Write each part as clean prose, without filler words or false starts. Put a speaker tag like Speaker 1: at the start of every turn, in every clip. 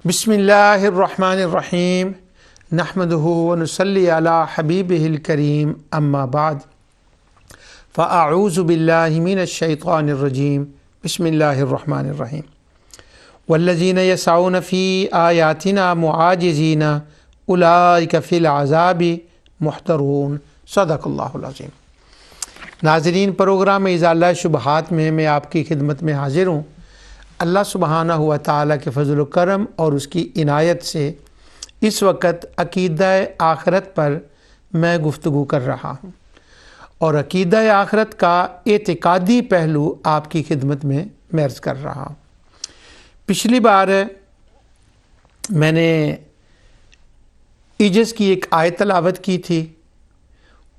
Speaker 1: بسم اللہ الرحمن الرحیم نحمدہ ونصلی علی حبیبہ الکریم اما بعد فاعوذ باللہ من الشیطان الرجیم بسم اللہ الرحمن الرحیم والذین یسعون فی آیاتنا معاجزین اولئک فی العذاب محضرون صدق اللہ العظیم۔ ناظرین، پروگرام ازالہ شبہات میں آپ کی خدمت میں حاضر ہوں۔ اللہ سبحانہ و تعالیٰ کے فضل و کرم اور اس کی عنایت سے اس وقت عقیدہ آخرت پر میں گفتگو کر رہا ہوں اور عقیدہ آخرت کا اعتقادی پہلو آپ کی خدمت میں عرض کر رہا ہوں۔ پچھلی بار میں نے عجز کی ایک آیت تلاوت کی تھی،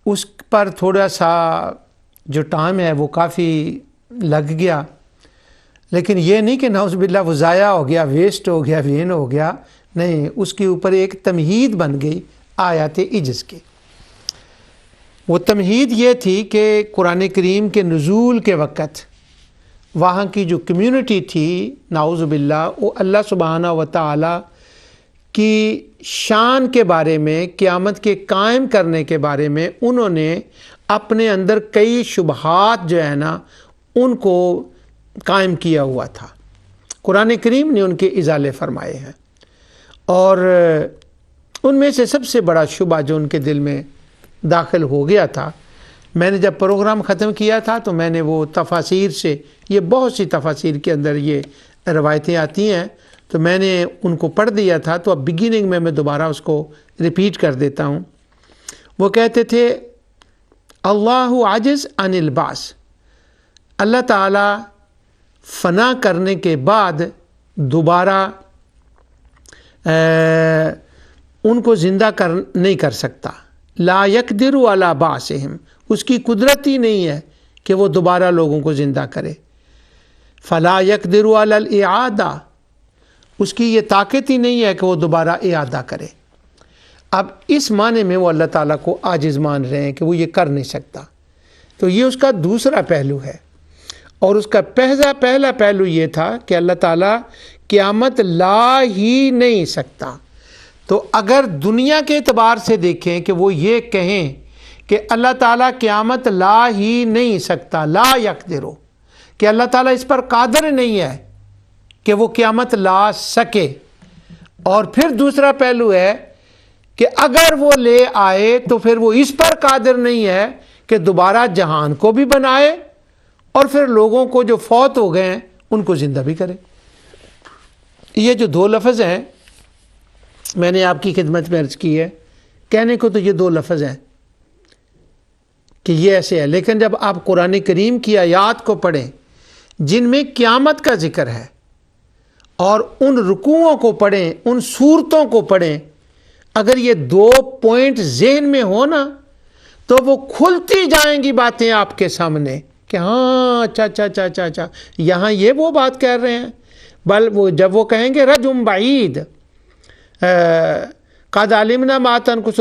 Speaker 1: اس پر تھوڑا سا جو ٹائم ہے وہ کافی لگ گیا، لیکن یہ نہیں کہ نعوذ باللہ وہ ضائع ہو گیا، ویسٹ ہو گیا، وین ہو گیا، نہیں، اس کے اوپر ایک تمہید بن گئی آیات عجز کی۔ وہ تمہید یہ تھی کہ قرآن کریم کے نزول کے وقت وہاں کی جو کمیونٹی تھی، نعوذ باللہ، وہ اللہ سبحانہ و تعالی کی شان کے بارے میں، قیامت کے قائم کرنے کے بارے میں انہوں نے اپنے اندر کئی شبہات جو ہے نا ان کو قائم کیا ہوا تھا۔ قرآن کریم نے ان کے ازالے فرمائے ہیں، اور ان میں سے سب سے بڑا شبہ جو ان کے دل میں داخل ہو گیا تھا، میں نے جب پروگرام ختم کیا تھا تو میں نے وہ تفاسیر سے، یہ بہت سی تفاسیر کے اندر یہ روایتیں آتی ہیں، تو میں نے ان کو پڑھ دیا تھا، تو اب بگننگ میں دوبارہ اس کو ریپیٹ کر دیتا ہوں۔ وہ کہتے تھے اللہ عاجز عن البعث، اللہ تعالیٰ فنا کرنے کے بعد دوبارہ ان کو زندہ نہیں کر سکتا۔ لا یقدر علی بعثہم، اس کی قدرت ہی نہیں ہے کہ وہ دوبارہ لوگوں کو زندہ کرے۔ فلا یقدر علی الاعادہ، اس کی یہ طاقت ہی نہیں ہے کہ وہ دوبارہ اعادہ کرے۔ اب اس معنی میں وہ اللہ تعالیٰ کو عاجز مان رہے ہیں کہ وہ یہ کر نہیں سکتا، تو یہ اس کا دوسرا پہلو ہے۔ اور اس کا پہلا پہلو یہ تھا کہ اللہ تعالیٰ قیامت لا ہی نہیں سکتا۔ تو اگر دنیا کے اعتبار سے دیکھیں کہ وہ یہ کہیں کہ اللہ تعالیٰ قیامت لا ہی نہیں سکتا، لا یقدرو، کہ اللہ تعالیٰ اس پر قادر نہیں ہے کہ وہ قیامت لا سکے، اور پھر دوسرا پہلو ہے کہ اگر وہ لے آئے تو پھر وہ اس پر قادر نہیں ہے کہ دوبارہ جہان کو بھی بنائے اور پھر لوگوں کو جو فوت ہو گئے ہیں ان کو زندہ بھی کرے۔ یہ جو دو لفظ ہیں میں نے آپ کی خدمت میں عرض کی ہے، کہنے کو تو یہ دو لفظ ہیں کہ یہ ایسے ہے، لیکن جب آپ قرآن کریم کی آیات کو پڑھیں جن میں قیامت کا ذکر ہے، اور ان رکوعوں کو پڑھیں، ان صورتوں کو پڑھیں، اگر یہ دو پوائنٹ ذہن میں ہو نا تو وہ کھلتی جائیں گی باتیں آپ کے سامنے کہ ہاں اچھا یہاں یہ وہ بات کہہ رہے ہیں۔ بل وہ جب وہ کہیں گے رجم بعید، قد علمنا ما تنقص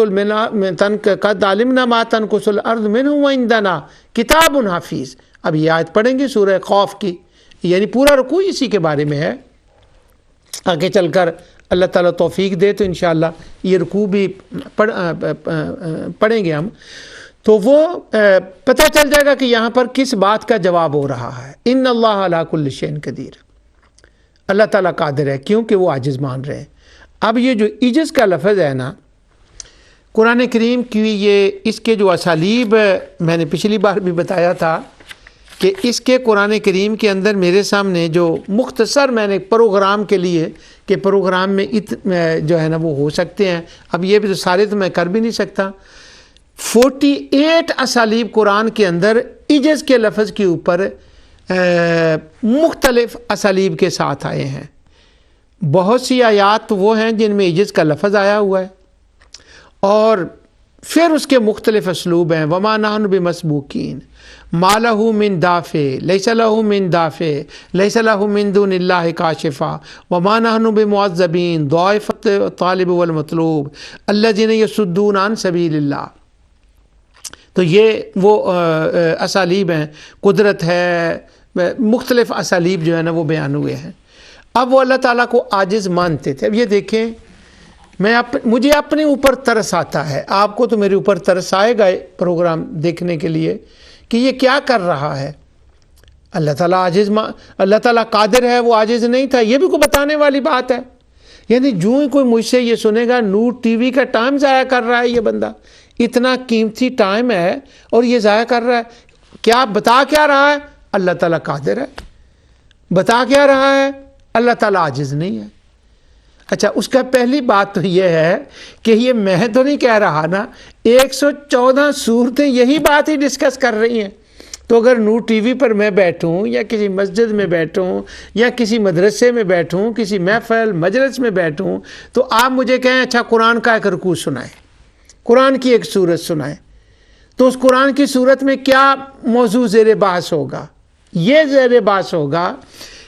Speaker 1: الارض منه وعندنا کتاب حفیظ، اب یہ آیت پڑھیں گے سورہ قاف کی، یعنی پورا رکوع اسی کے بارے میں ہے۔ آگے چل کر اللہ تعالیٰ توفیق دے تو انشاءاللہ یہ رکوع بھی پڑھیں گے ہم، تو وہ پتہ چل جائے گا کہ یہاں پر کس بات کا جواب ہو رہا ہے۔ ان اللہ علی کل شیء قدیر، اللہ تعالیٰ قادر ہے، کیونکہ وہ عاجز مان رہے ہیں۔ اب یہ جو عجز کا لفظ ہے نا، قرآن کریم کی یہ اس کے جو اسالیب میں نے پچھلی بار بھی بتایا تھا کہ اس کے قرآن کریم کے اندر میرے سامنے جو مختصر میں نے پروگرام کے لیے کہ پروگرام میں جو ہے نا وہ ہو سکتے ہیں، اب یہ بھی تو سارے تو میں کر بھی نہیں سکتا، 48 اسالیب قرآن کے اندر عجز کے لفظ کے اوپر مختلف اسالیب کے ساتھ آئے ہیں۔ بہت سی آیات وہ ہیں جن میں عجز کا لفظ آیا ہوا ہے، اور پھر اس کے مختلف اسلوب ہیں۔ وما نحن بمسبوقین ما له من دافع لیس له من دافع لیس له من دون اللہ کاشفا وما نحن بمعذبین ضعف الطالب والمطلوب الذین یصدون عن سبیل اللہ۔ تو یہ وہ اسالیب ہیں، قدرت ہے، مختلف اسالیب جو ہے نا وہ بیان ہوئے ہیں۔ اب وہ اللہ تعالیٰ کو عاجز مانتے تھے. اب یہ دیکھیں مجھے اپنے اوپر ترس آتا ہے, آپ کو تو میرے اوپر ترس آئے گا پروگرام دیکھنے کے لیے کہ یہ کیا کر رہا ہے. اللہ تعالیٰ عاجز, اللہ تعالیٰ قادر ہے, وہ عاجز نہیں تھا, یہ بھی کوئی بتانے والی بات ہے. یعنی جو ہی کوئی مجھ سے یہ سنے گا نور ٹی وی کا ٹائم ضائع کر رہا ہے, یہ بندہ اتنا قیمتی ٹائم ہے اور یہ ضائع کر رہا ہے. کیا بتا کیا رہا ہے؟ اللہ تعالیٰ قادر ہے. بتا کیا رہا ہے؟ اللہ تعالیٰ عاجز نہیں ہے. اچھا, اس کا پہلی بات تو یہ ہے کہ یہ میں تو نہیں کہہ رہا نا, 114 صورتیں یہی بات ہی ڈسکس کر رہی ہیں. تو اگر نور ٹی وی پر میں بیٹھوں یا کسی مسجد میں بیٹھوں یا کسی مدرسے میں بیٹھوں, کسی محفل مجلس میں بیٹھوں, تو آپ مجھے کہیں اچھا قرآن کا ایک رکوع سنائیں, قرآن کی ایک سورت سنائیں, تو اس قرآن کی سورت میں کیا موضوع زیر بحث ہوگا؟ یہ زیر بحث ہوگا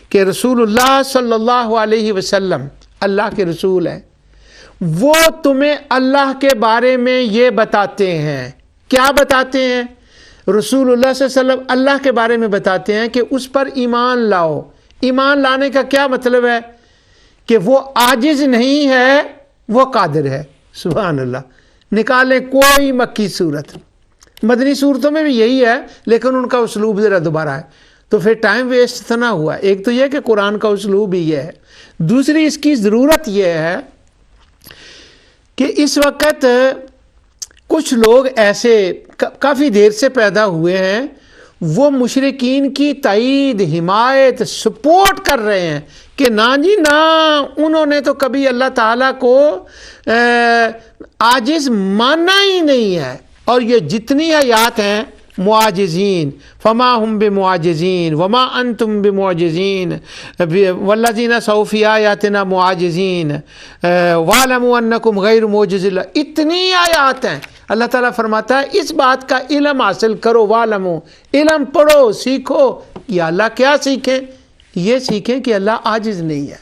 Speaker 1: کہ رسول اللہ صلی اللہ علیہ وسلم اللہ کے رسول ہیں, وہ تمہیں اللہ کے بارے میں یہ بتاتے ہیں. کیا بتاتے ہیں؟ رسول اللہ صلی اللہ علیہ وسلم اللہ کے بارے میں بتاتے ہیں کہ اس پر ایمان لاؤ. ایمان لانے کا کیا مطلب ہے؟ کہ وہ عاجز نہیں ہے, وہ قادر ہے. سبحان اللہ. نکالیں کوئی مکی صورت, مدنی صورتوں میں بھی یہی ہے لیکن ان کا اسلوب ذرا دوبارہ ہے, تو پھر ٹائم ویسٹ تو نہ ہوا. ایک تو یہ کہ قرآن کا اسلوب ہی یہ ہے, دوسری اس کی ضرورت یہ ہے کہ اس وقت کچھ لوگ ایسے کافی دیر سے پیدا ہوئے ہیں, وہ مشرکین کی تائید, حمایت, سپورٹ کر رہے ہیں کہ نا جی نا, انہوں نے تو کبھی اللہ تعالیٰ کو عاجز ماننا ہی نہیں ہے. اور یہ جتنی آیات ہیں معاجزین, فما ہم بمعاجزین وما انتم بمعاجزین والذین سعوا فی آیاتنا معاجزین واعلموا انکم غیر معجز اللہ, اتنی آیات ہیں. اللہ تعالیٰ فرماتا ہے اس بات کا علم حاصل کرو, واعلموا, علم پڑھو, سیکھو. یا اللہ کیا سیکھیں؟ یہ سیکھیں کہ اللہ عاجز نہیں ہے.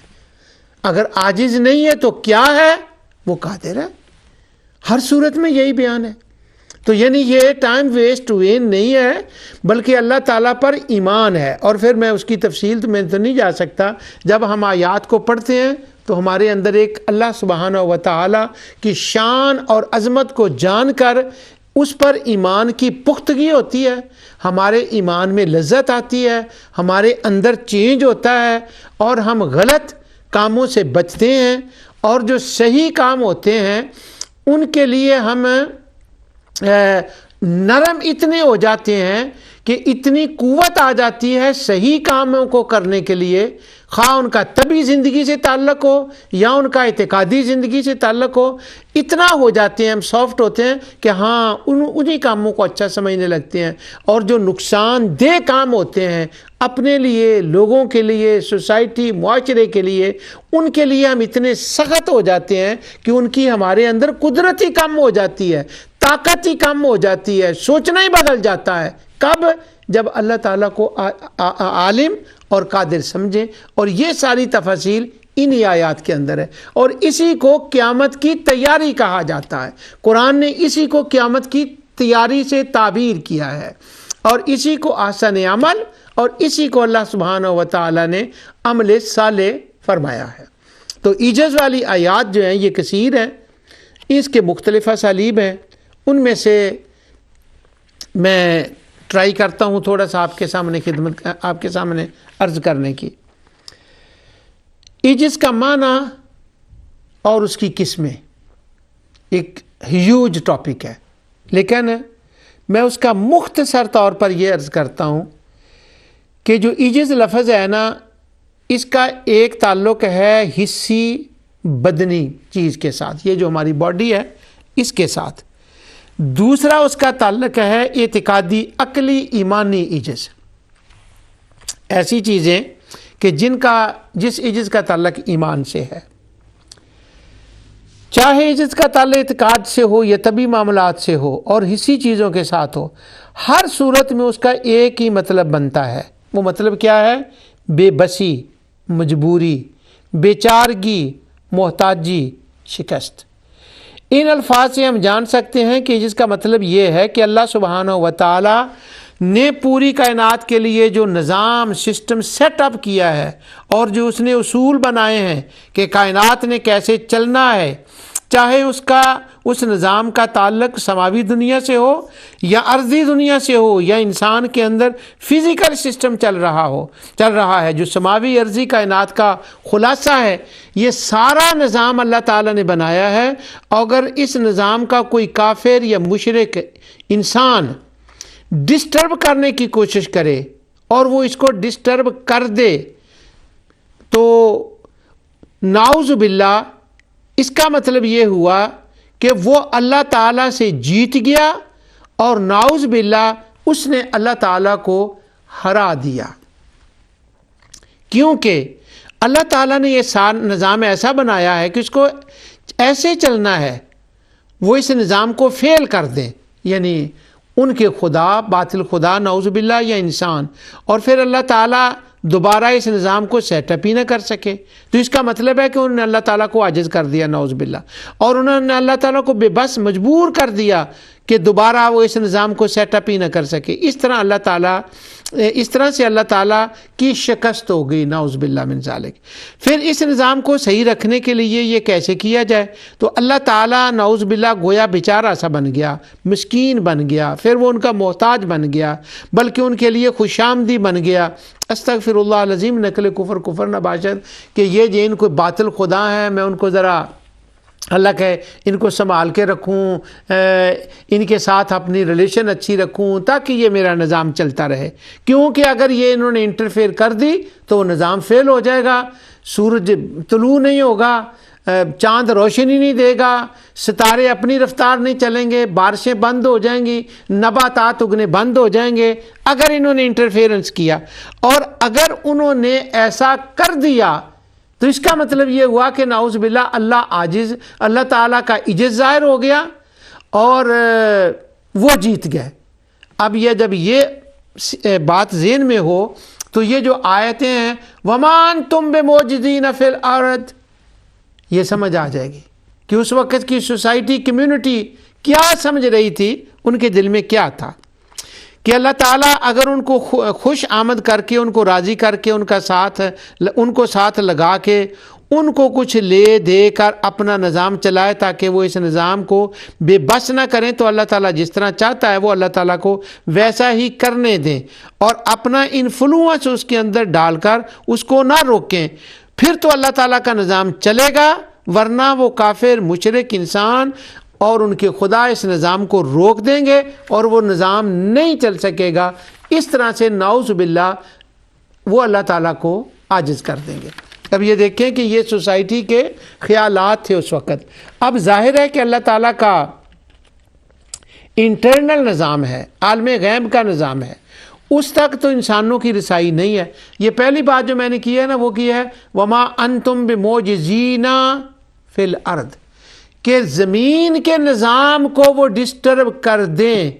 Speaker 1: اگر عاجز نہیں ہے تو کیا ہے؟ وہ قادر ہے. ہر صورت میں یہی بیان ہے. تو یعنی یہ ٹائم ویسٹ ہوئے نہیں ہے, بلکہ اللہ تعالیٰ پر ایمان ہے. اور پھر میں اس کی تفصیل تو میں تو نہیں جا سکتا. جب ہم آیات کو پڑھتے ہیں تو ہمارے اندر ایک اللہ سبحانہ و تعالیٰ کی شان اور عظمت کو جان کر اس پر ایمان کی پختگی ہوتی ہے, ہمارے ایمان میں لذت آتی ہے, ہمارے اندر چینج ہوتا ہے, اور ہم غلط کاموں سے بچتے ہیں, اور جو صحیح کام ہوتے ہیں ان کے لیے ہم نرم اتنے ہو جاتے ہیں کہ اتنی قوت آ جاتی ہے صحیح کاموں کو کرنے کے لیے, خواہ ان کا طبعی زندگی سے تعلق ہو یا ان کا اعتقادی زندگی سے تعلق ہو, اتنا ہو جاتے ہیں, ہم سافٹ ہوتے ہیں کہ ہاں انہی کاموں کو اچھا سمجھنے لگتے ہیں. اور جو نقصان دہ کام ہوتے ہیں اپنے لیے, لوگوں کے لیے, سوسائٹی, معاشرے کے لیے, ان کے لیے ہم اتنے سخت ہو جاتے ہیں کہ ان کی ہمارے اندر قدرت ہی کم ہو جاتی ہے, طاقت ہی کم ہو جاتی ہے, سوچنا ہی بدل جاتا ہے. کب؟ جب اللہ تعالیٰ کو عالم اور قادر سمجھیں. اور یہ ساری تفاصیل انہی آیات کے اندر ہے, اور اسی کو قیامت کی تیاری کہا جاتا ہے. قرآن نے اسی کو قیامت کی تیاری سے تعبیر کیا ہے, اور اسی کو احسن عمل, اور اسی کو اللہ سبحانہ و تعالیٰ نے عمل صالح فرمایا ہے. تو ایجز والی آیات جو ہیں یہ کثیر ہیں, اس کے مختلف اسالیب ہیں. ان میں سے میں ٹرائی کرتا ہوں تھوڑا سا آپ کے سامنے عرض کرنے کی. عجز کا معنی اور اس کی قسمیں ایک ہیوج ٹاپک ہے, لیکن میں اس کا مختصر طور پر یہ عرض کرتا ہوں کہ جو عجز لفظ ہے نا, اس کا ایک تعلق ہے حسی بدنی چیز کے ساتھ, یہ جو ہماری باڈی ہے اس کے ساتھ. دوسرا اس کا تعلق ہے اعتقادی, عقلی, ایمانی عجز, ایسی چیزیں کہ جس عجز کا تعلق ایمان سے ہے, چاہے عجز کا تعلق اعتقاد سے ہو یا طبی معاملات سے ہو اور حسی چیزوں کے ساتھ ہو. ہر صورت میں اس کا ایک ہی مطلب بنتا ہے. وہ مطلب کیا ہے؟ بے بسی, مجبوری, بیچارگی, محتاجی, شکست. ان الفاظ سے ہم جان سکتے ہیں کہ جس کا مطلب یہ ہے کہ اللہ سبحانہ و تعالی نے پوری کائنات کے لیے جو نظام سسٹم سیٹ اپ کیا ہے اور جو اس نے اصول بنائے ہیں کہ کائنات نے کیسے چلنا ہے، چاہے اس نظام کا تعلق سماوی دنیا سے ہو یا ارضی دنیا سے ہو یا انسان کے اندر فزیکل سسٹم چل رہا ہے جو سماوی ارضی کائنات کا خلاصہ ہے، یہ سارا نظام اللہ تعالیٰ نے بنایا ہے۔ اگر اس نظام کا کوئی کافر یا مشرک انسان ڈسٹرب کرنے کی کوشش کرے اور وہ اس کو ڈسٹرب کر دے تو نعوذ باللہ اس کا مطلب یہ ہوا کہ وہ اللہ تعالیٰ سے جیت گیا اور نعوذ باللہ اس نے اللہ تعالیٰ کو ہرا دیا، کیونکہ اللہ تعالیٰ نے یہ نظام ایسا بنایا ہے کہ اس کو ایسے چلنا ہے، وہ اس نظام کو فیل کر دیں، یعنی ان کے خدا، باطل خدا نعوذ باللہ یا انسان، اور پھر اللہ تعالیٰ دوبارہ اس نظام کو سیٹ اپ ہی نہ کر سکے، تو اس کا مطلب ہے کہ انہوں نے اللہ تعالیٰ کو عاجز کر دیا نعوذ باللہ، اور انہوں نے اللہ تعالیٰ کو بے بس مجبور کر دیا کہ دوبارہ وہ اس نظام کو سیٹ اپ ہی نہ کر سکے۔ اس طرح سے اللہ تعالیٰ کی شکست ہو گئی نعوذ باللہ من ذالک۔ پھر اس نظام کو صحیح رکھنے کے لیے یہ کیسے کیا جائے، تو اللہ تعالیٰ نعوذ باللہ گویا بیچارہ سا بن گیا، مسکین بن گیا، پھر وہ ان کا محتاج بن گیا، بلکہ ان کے لیے خوش آمدی بن گیا۔ استغفر اللہ العظیم، نقل کفر نہ باشد کہ یہ ان کو باطل خدا ہیں، میں ان کو ذرا اللہ کہ ان کو سنبھال کے رکھوں، ان کے ساتھ اپنی ریلیشن اچھی رکھوں تاکہ یہ میرا نظام چلتا رہے، کیونکہ اگر یہ انہوں نے انٹرفیئر کر دی تو وہ نظام فیل ہو جائے گا، سورج طلوع نہیں ہوگا، چاند روشنی نہیں دے گا، ستارے اپنی رفتار نہیں چلیں گے، بارشیں بند ہو جائیں گی، نباتات اگنے بند ہو جائیں گے اگر انہوں نے انٹرفیئرنس کیا۔ اور اگر انہوں نے ایسا کر دیا تو اس کا مطلب یہ ہوا کہ نعوذ باللہ اللہ تعالیٰ کا عجز ظاہر ہو گیا اور وہ جیت گئے۔ اب جب یہ بات ذہن میں ہو تو یہ جو آیتیں ہیں وَمَا أَنْتُمْ بِمُعْجِزِينَ فِي الْأَرْضِ، یہ سمجھ آ جائے گی کہ اس وقت کی سوسائٹی کمیونٹی کیا سمجھ رہی تھی، ان کے دل میں کیا تھا کہ اللہ تعالیٰ اگر ان کو خوش آمد کر کے، ان کو راضی کر کے، ان کو ساتھ لگا کے، ان کو کچھ لے دے کر اپنا نظام چلائے تاکہ وہ اس نظام کو بے بس نہ کریں، تو اللہ تعالیٰ جس طرح چاہتا ہے وہ اللہ تعالیٰ کو ویسا ہی کرنے دیں اور اپنا انفلوئنس اس کے اندر ڈال کر اس کو نہ روکیں، پھر تو اللہ تعالیٰ کا نظام چلے گا، ورنہ وہ کافر مشرک انسان اور ان کے خدا اس نظام کو روک دیں گے اور وہ نظام نہیں چل سکے گا۔ اس طرح سے نعوذ باللہ وہ اللہ تعالیٰ کو عاجز کر دیں گے۔ اب یہ دیکھیں کہ یہ سوسائٹی کے خیالات تھے اس وقت۔ اب ظاہر ہے کہ اللہ تعالیٰ کا انٹرنل نظام ہے، عالم غیب کا نظام ہے، اس تک تو انسانوں کی رسائی نہیں ہے۔ یہ پہلی بات جو میں نے کی ہے نا وہ کی ہے وَمَا أَنْتُمْ بِمُعْجِزِينَ فِي الْأَرْضِ، کہ زمین کے نظام کو وہ ڈسٹرب کر دیں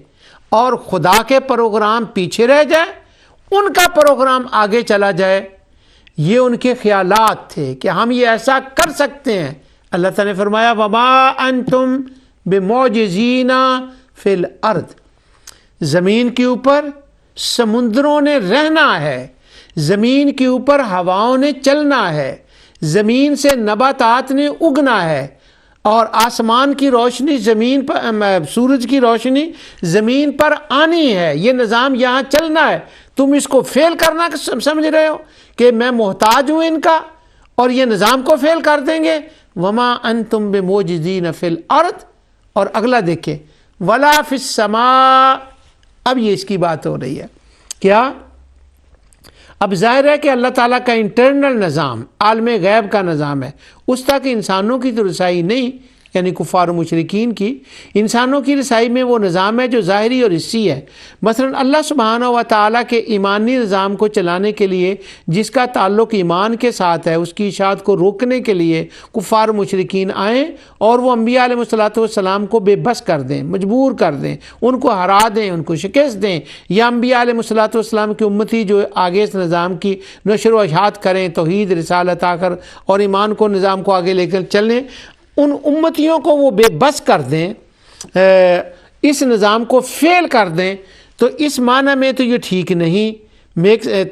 Speaker 1: اور خدا کے پروگرام پیچھے رہ جائے، ان کا پروگرام آگے چلا جائے۔ یہ ان کے خیالات تھے کہ ہم یہ ایسا کر سکتے ہیں۔ اللہ تعالیٰ نے فرمایا وَمَا أَنْتُمْ بِمُعْجِزِينَ فِي الْأَرْضِ، زمین کے اوپر سمندروں نے رہنا ہے، زمین کے اوپر ہواؤں نے چلنا ہے، زمین سے نباتات نے اگنا ہے، اور آسمان کی روشنی زمین پر، سورج کی روشنی زمین پر آنی ہے، یہ نظام یہاں چلنا ہے۔ تم اس کو فیل کرنا سمجھ رہے ہو کہ میں محتاج ہوں ان کا اور یہ نظام کو فیل کر دیں گے۔ وما انتم بموجزین فی الارض، اور اگلا دیکھیں ولا فی السماء، اب یہ اس کی بات ہو رہی ہے کیا؟ اب ظاہر ہے کہ اللہ تعالیٰ کا انٹرنل نظام عالم غیب کا نظام ہے، اس تک انسانوں کی تو رسائی نہیں، یعنی کفار و مشرکین کی۔ انسانوں کی رسائی میں وہ نظام ہے جو ظاہری اور حسی ہے۔ مثلا اللہ سبحانہ و تعالیٰ کے ایمانی نظام کو چلانے کے لیے جس کا تعلق ایمان کے ساتھ ہے، اس کی اشاعت کو روکنے کے لیے کفار و مشرکین آئیں اور وہ انبیاء علیہ السلام کو بے بس کر دیں، مجبور کر دیں، ان کو ہرا دیں، ان کو شکست دیں، یا انبیاء علیہ السلام کی امتی جو آگے اس نظام کی نشر و اشاعت کریں، توحید رسالت آخر اور ایمان کو نظام کو آگے لے کر چلیں، ان امتیوں کو وہ بے بس کر دیں، اس نظام کو فیل کر دیں، تو اس معنی میں تو یہ ٹھیک نہیں،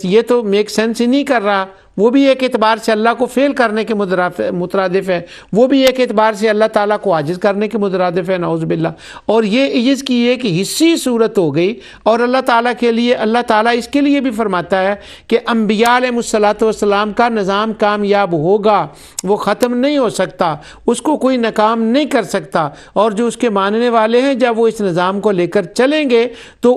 Speaker 1: یہ تو میک سینس ہی نہیں کر رہا. وہ بھی ایک اعتبار سے اللہ کو فیل کرنے کے مترادف ہے، وہ بھی ایک اعتبار سے اللہ تعالیٰ کو عاجز کرنے کے مترادف ہے، نعوذ باللہ. اور یہ عجز کی ایک حصی صورت ہو گئی. اور اللہ تعالیٰ کے لیے، اللہ تعالیٰ اس کے لیے بھی فرماتا ہے کہ انبیاء علیہ الصلوۃ والسلام کا نظام کامیاب ہوگا، وہ ختم نہیں ہو سکتا، اس کو کوئی ناکام نہیں کر سکتا. اور جو اس کے ماننے والے ہیں جب وہ اس نظام کو لے کر چلیں گے تو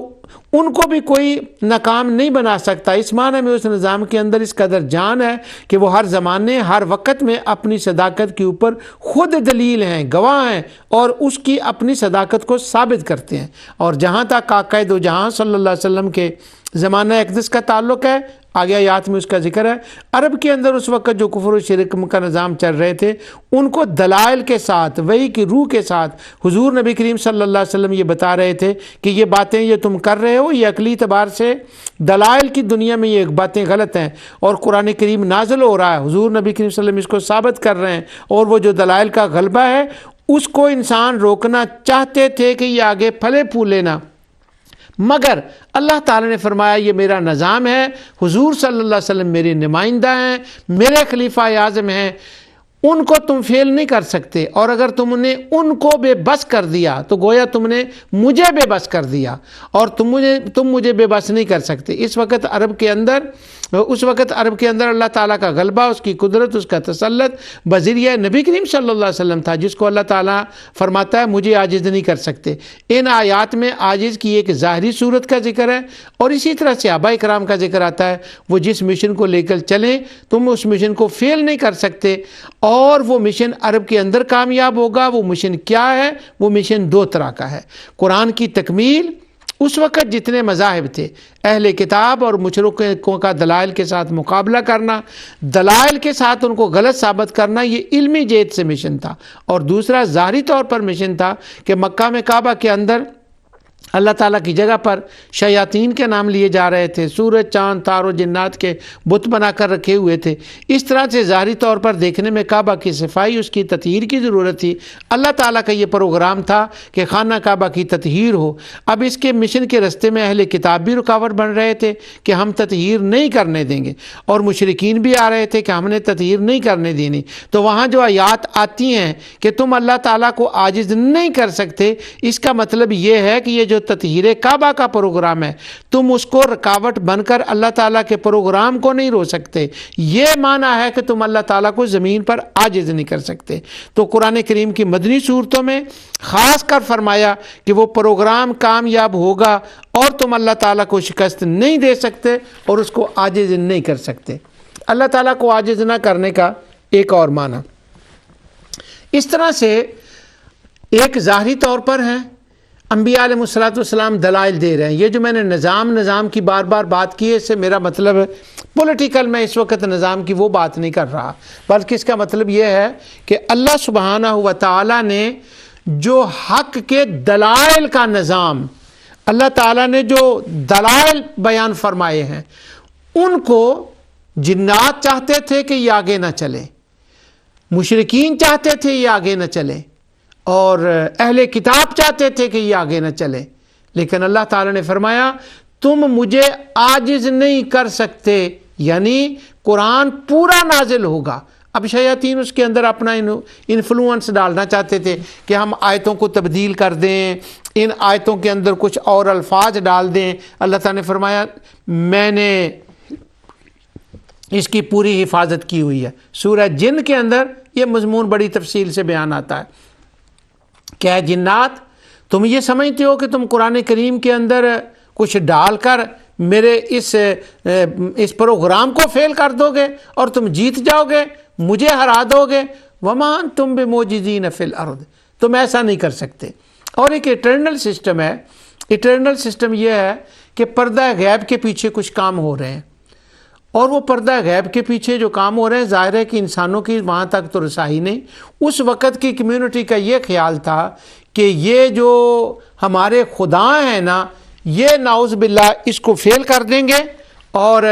Speaker 1: ان کو بھی کوئی ناکام نہیں بنا سکتا. اس معنی میں اس نظام کے اندر اس قدر جان ہے کہ وہ ہر زمانے، ہر وقت میں اپنی صداقت کے اوپر خود دلیل ہیں، گواہ ہیں، اور اس کی اپنی صداقت کو ثابت کرتے ہیں. اور جہاں تک آقا دو جہاں صلی اللہ علیہ وسلم کے زمانہ اقدس کا تعلق ہے، آگے آیات میں اس کا ذکر ہے، عرب کے اندر اس وقت جو کفر و شرک کا نظام چل رہے تھے، ان کو دلائل کے ساتھ، وحی کی روح کے ساتھ حضور نبی کریم صلی اللہ علیہ وسلم یہ بتا رہے تھے کہ یہ باتیں یہ تم کر رہے ہو، یہ عقلی اعتبار سے دلائل کی دنیا میں یہ باتیں غلط ہیں. اور قرآن کریم نازل ہو رہا ہے، حضور نبی کریم صلی اللہ علیہ وسلم اس کو ثابت کر رہے ہیں، اور وہ جو دلائل کا غلبہ ہے اس کو انسان روکنا چاہتے تھے کہ یہ آگے پھلے پھولے نہ، مگر اللہ تعالیٰ نے فرمایا یہ میرا نظام ہے، حضور صلی اللہ علیہ وسلم میرے نمائندہ ہیں، میرے خلیفہ اعظم ہیں، ان کو تم فیل نہیں کر سکتے. اور اگر تم نے ان کو بے بس کر دیا تو گویا تم نے مجھے بے بس کر دیا، اور تم مجھے بے بس نہیں کر سکتے. اس وقت عرب کے اندر اللہ تعالیٰ کا غلبہ، اس کی قدرت، اس کا تسلط بذریعہ نبی کریم صلی اللہ علیہ وسلم تھا، جس کو اللہ تعالیٰ فرماتا ہے مجھے عاجز نہیں کر سکتے. ان آیات میں عاجز کی ایک ظاہری صورت کا ذکر ہے، اور اسی طرح صحابہ کرام کا ذکر آتا ہے. وہ جس مشن کو لے کر چلیں تم اس مشن کو فیل نہیں کر سکتے. اور وہ مشن عرب کے اندر کامیاب ہوگا. وہ مشن کیا ہے؟ وہ مشن دو طرح کا ہے. قرآن کی تکمیل، اس وقت جتنے مذاہب تھے، اہل کتاب اور مشرکوں کا دلائل کے ساتھ مقابلہ کرنا، دلائل کے ساتھ ان کو غلط ثابت کرنا، یہ علمی جہت سے مشن تھا. اور دوسرا ظاہری طور پر مشن تھا کہ مکہ میں کعبہ کے اندر اللہ تعالیٰ کی جگہ پر شیاطین کے نام لیے جا رہے تھے، سورج، چاند، تاروں، جنات کے بت بنا کر رکھے ہوئے تھے. اس طرح سے ظاہری طور پر دیکھنے میں کعبہ کی صفائی، اس کی تطہیر کی ضرورت تھی. اللہ تعالیٰ کا یہ پروگرام تھا کہ خانہ کعبہ کی تطہیر ہو. اب اس کے مشن کے رستے میں اہل کتاب بھی رکاوٹ بن رہے تھے کہ ہم تطہیر نہیں کرنے دیں گے، اور مشرکین بھی آ رہے تھے کہ ہم نے تطہیر نہیں کرنے دینی. تو وہاں جو آیات آتی ہیں کہ تم اللہ تعالیٰ کو عاجز نہیں کر سکتے، اس کا مطلب یہ ہے کہ یہ جو تطہیر کعبہ کا پروگرام ہے، تم اس کو رکاوٹ بن کر اللہ تعالیٰ کے پروگرام کو نہیں رو سکتے. یہ معنی ہے کہ تم اللہ تعالیٰ کو زمین پر عاجز نہیں کر سکتے. تو قرآن کریم کی مدنی صورتوں میں خاص کر فرمایا کہ وہ پروگرام کامیاب ہوگا اور تم اللہ تعالیٰ کو شکست نہیں دے سکتے اور اس کو عاجز نہیں کر سکتے. اللہ تعالیٰ کو عاجز نہ کرنے کا ایک اور معنی اس طرح سے ایک ظاہری طور پر ہے، انبیاء علیہ السلام دلائل دے رہے ہیں. یہ جو میں نے نظام کی بار بار بات کی ہے، اس سے میرا مطلب پولیٹیکل، میں اس وقت نظام کی وہ بات نہیں کر رہا، بلکہ اس کا مطلب یہ ہے کہ اللہ سبحانہ و تعالیٰ نے جو حق کے دلائل کا نظام، اللہ تعالیٰ نے جو دلائل بیان فرمائے ہیں، ان کو جنات چاہتے تھے کہ یہ آگے نہ چلے، مشرکین چاہتے تھے یہ آگے نہ چلے، اور اہل کتاب چاہتے تھے کہ یہ آگے نہ چلے. لیکن اللہ تعالیٰ نے فرمایا تم مجھے عاجز نہیں کر سکتے، یعنی قرآن پورا نازل ہوگا. اب شیاطین اس کے اندر اپنا انفلوئنس ڈالنا چاہتے تھے کہ ہم آیتوں کو تبدیل کر دیں، ان آیتوں کے اندر کچھ اور الفاظ ڈال دیں. اللہ تعالیٰ نے فرمایا میں نے اس کی پوری حفاظت کی ہوئی ہے. سورہ جن کے اندر یہ مضمون بڑی تفصیل سے بیان آتا ہے. کیا جنات تم یہ سمجھتے ہو کہ تم قرآن کریم کے اندر کچھ ڈال کر میرے اس پروگرام کو فیل کر دو گے اور تم جیت جاؤ گے، مجھے ہرا دو گے؟ وما انتم بموجزین فی الارض، تم ایسا نہیں کر سکتے. اور ایک ایٹرنل سسٹم ہے. ایٹرنل سسٹم یہ ہے کہ پردہ غیب کے پیچھے کچھ کام ہو رہے ہیں، اور وہ پردہ غیب کے پیچھے جو کام ہو رہے ہیں، ظاہر ہے کہ انسانوں کی وہاں تک تو رسائی نہیں. اس وقت کی کمیونٹی کا یہ خیال تھا کہ یہ جو ہمارے خدا ہیں نا، یہ نعوذ باللہ اس کو فیل کر دیں گے اور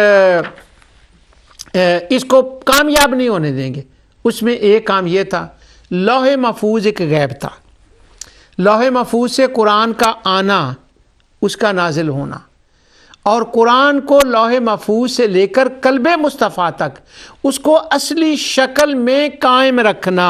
Speaker 1: اس کو کامیاب نہیں ہونے دیں گے. اس میں ایک کام یہ تھا، لوح محفوظ ایک غیب تھا. لوح محفوظ سے قرآن کا آنا، اس کا نازل ہونا، اور قرآن کو لوح محفوظ سے لے کر قلب مصطفیٰ تک اس کو اصلی شکل میں قائم رکھنا،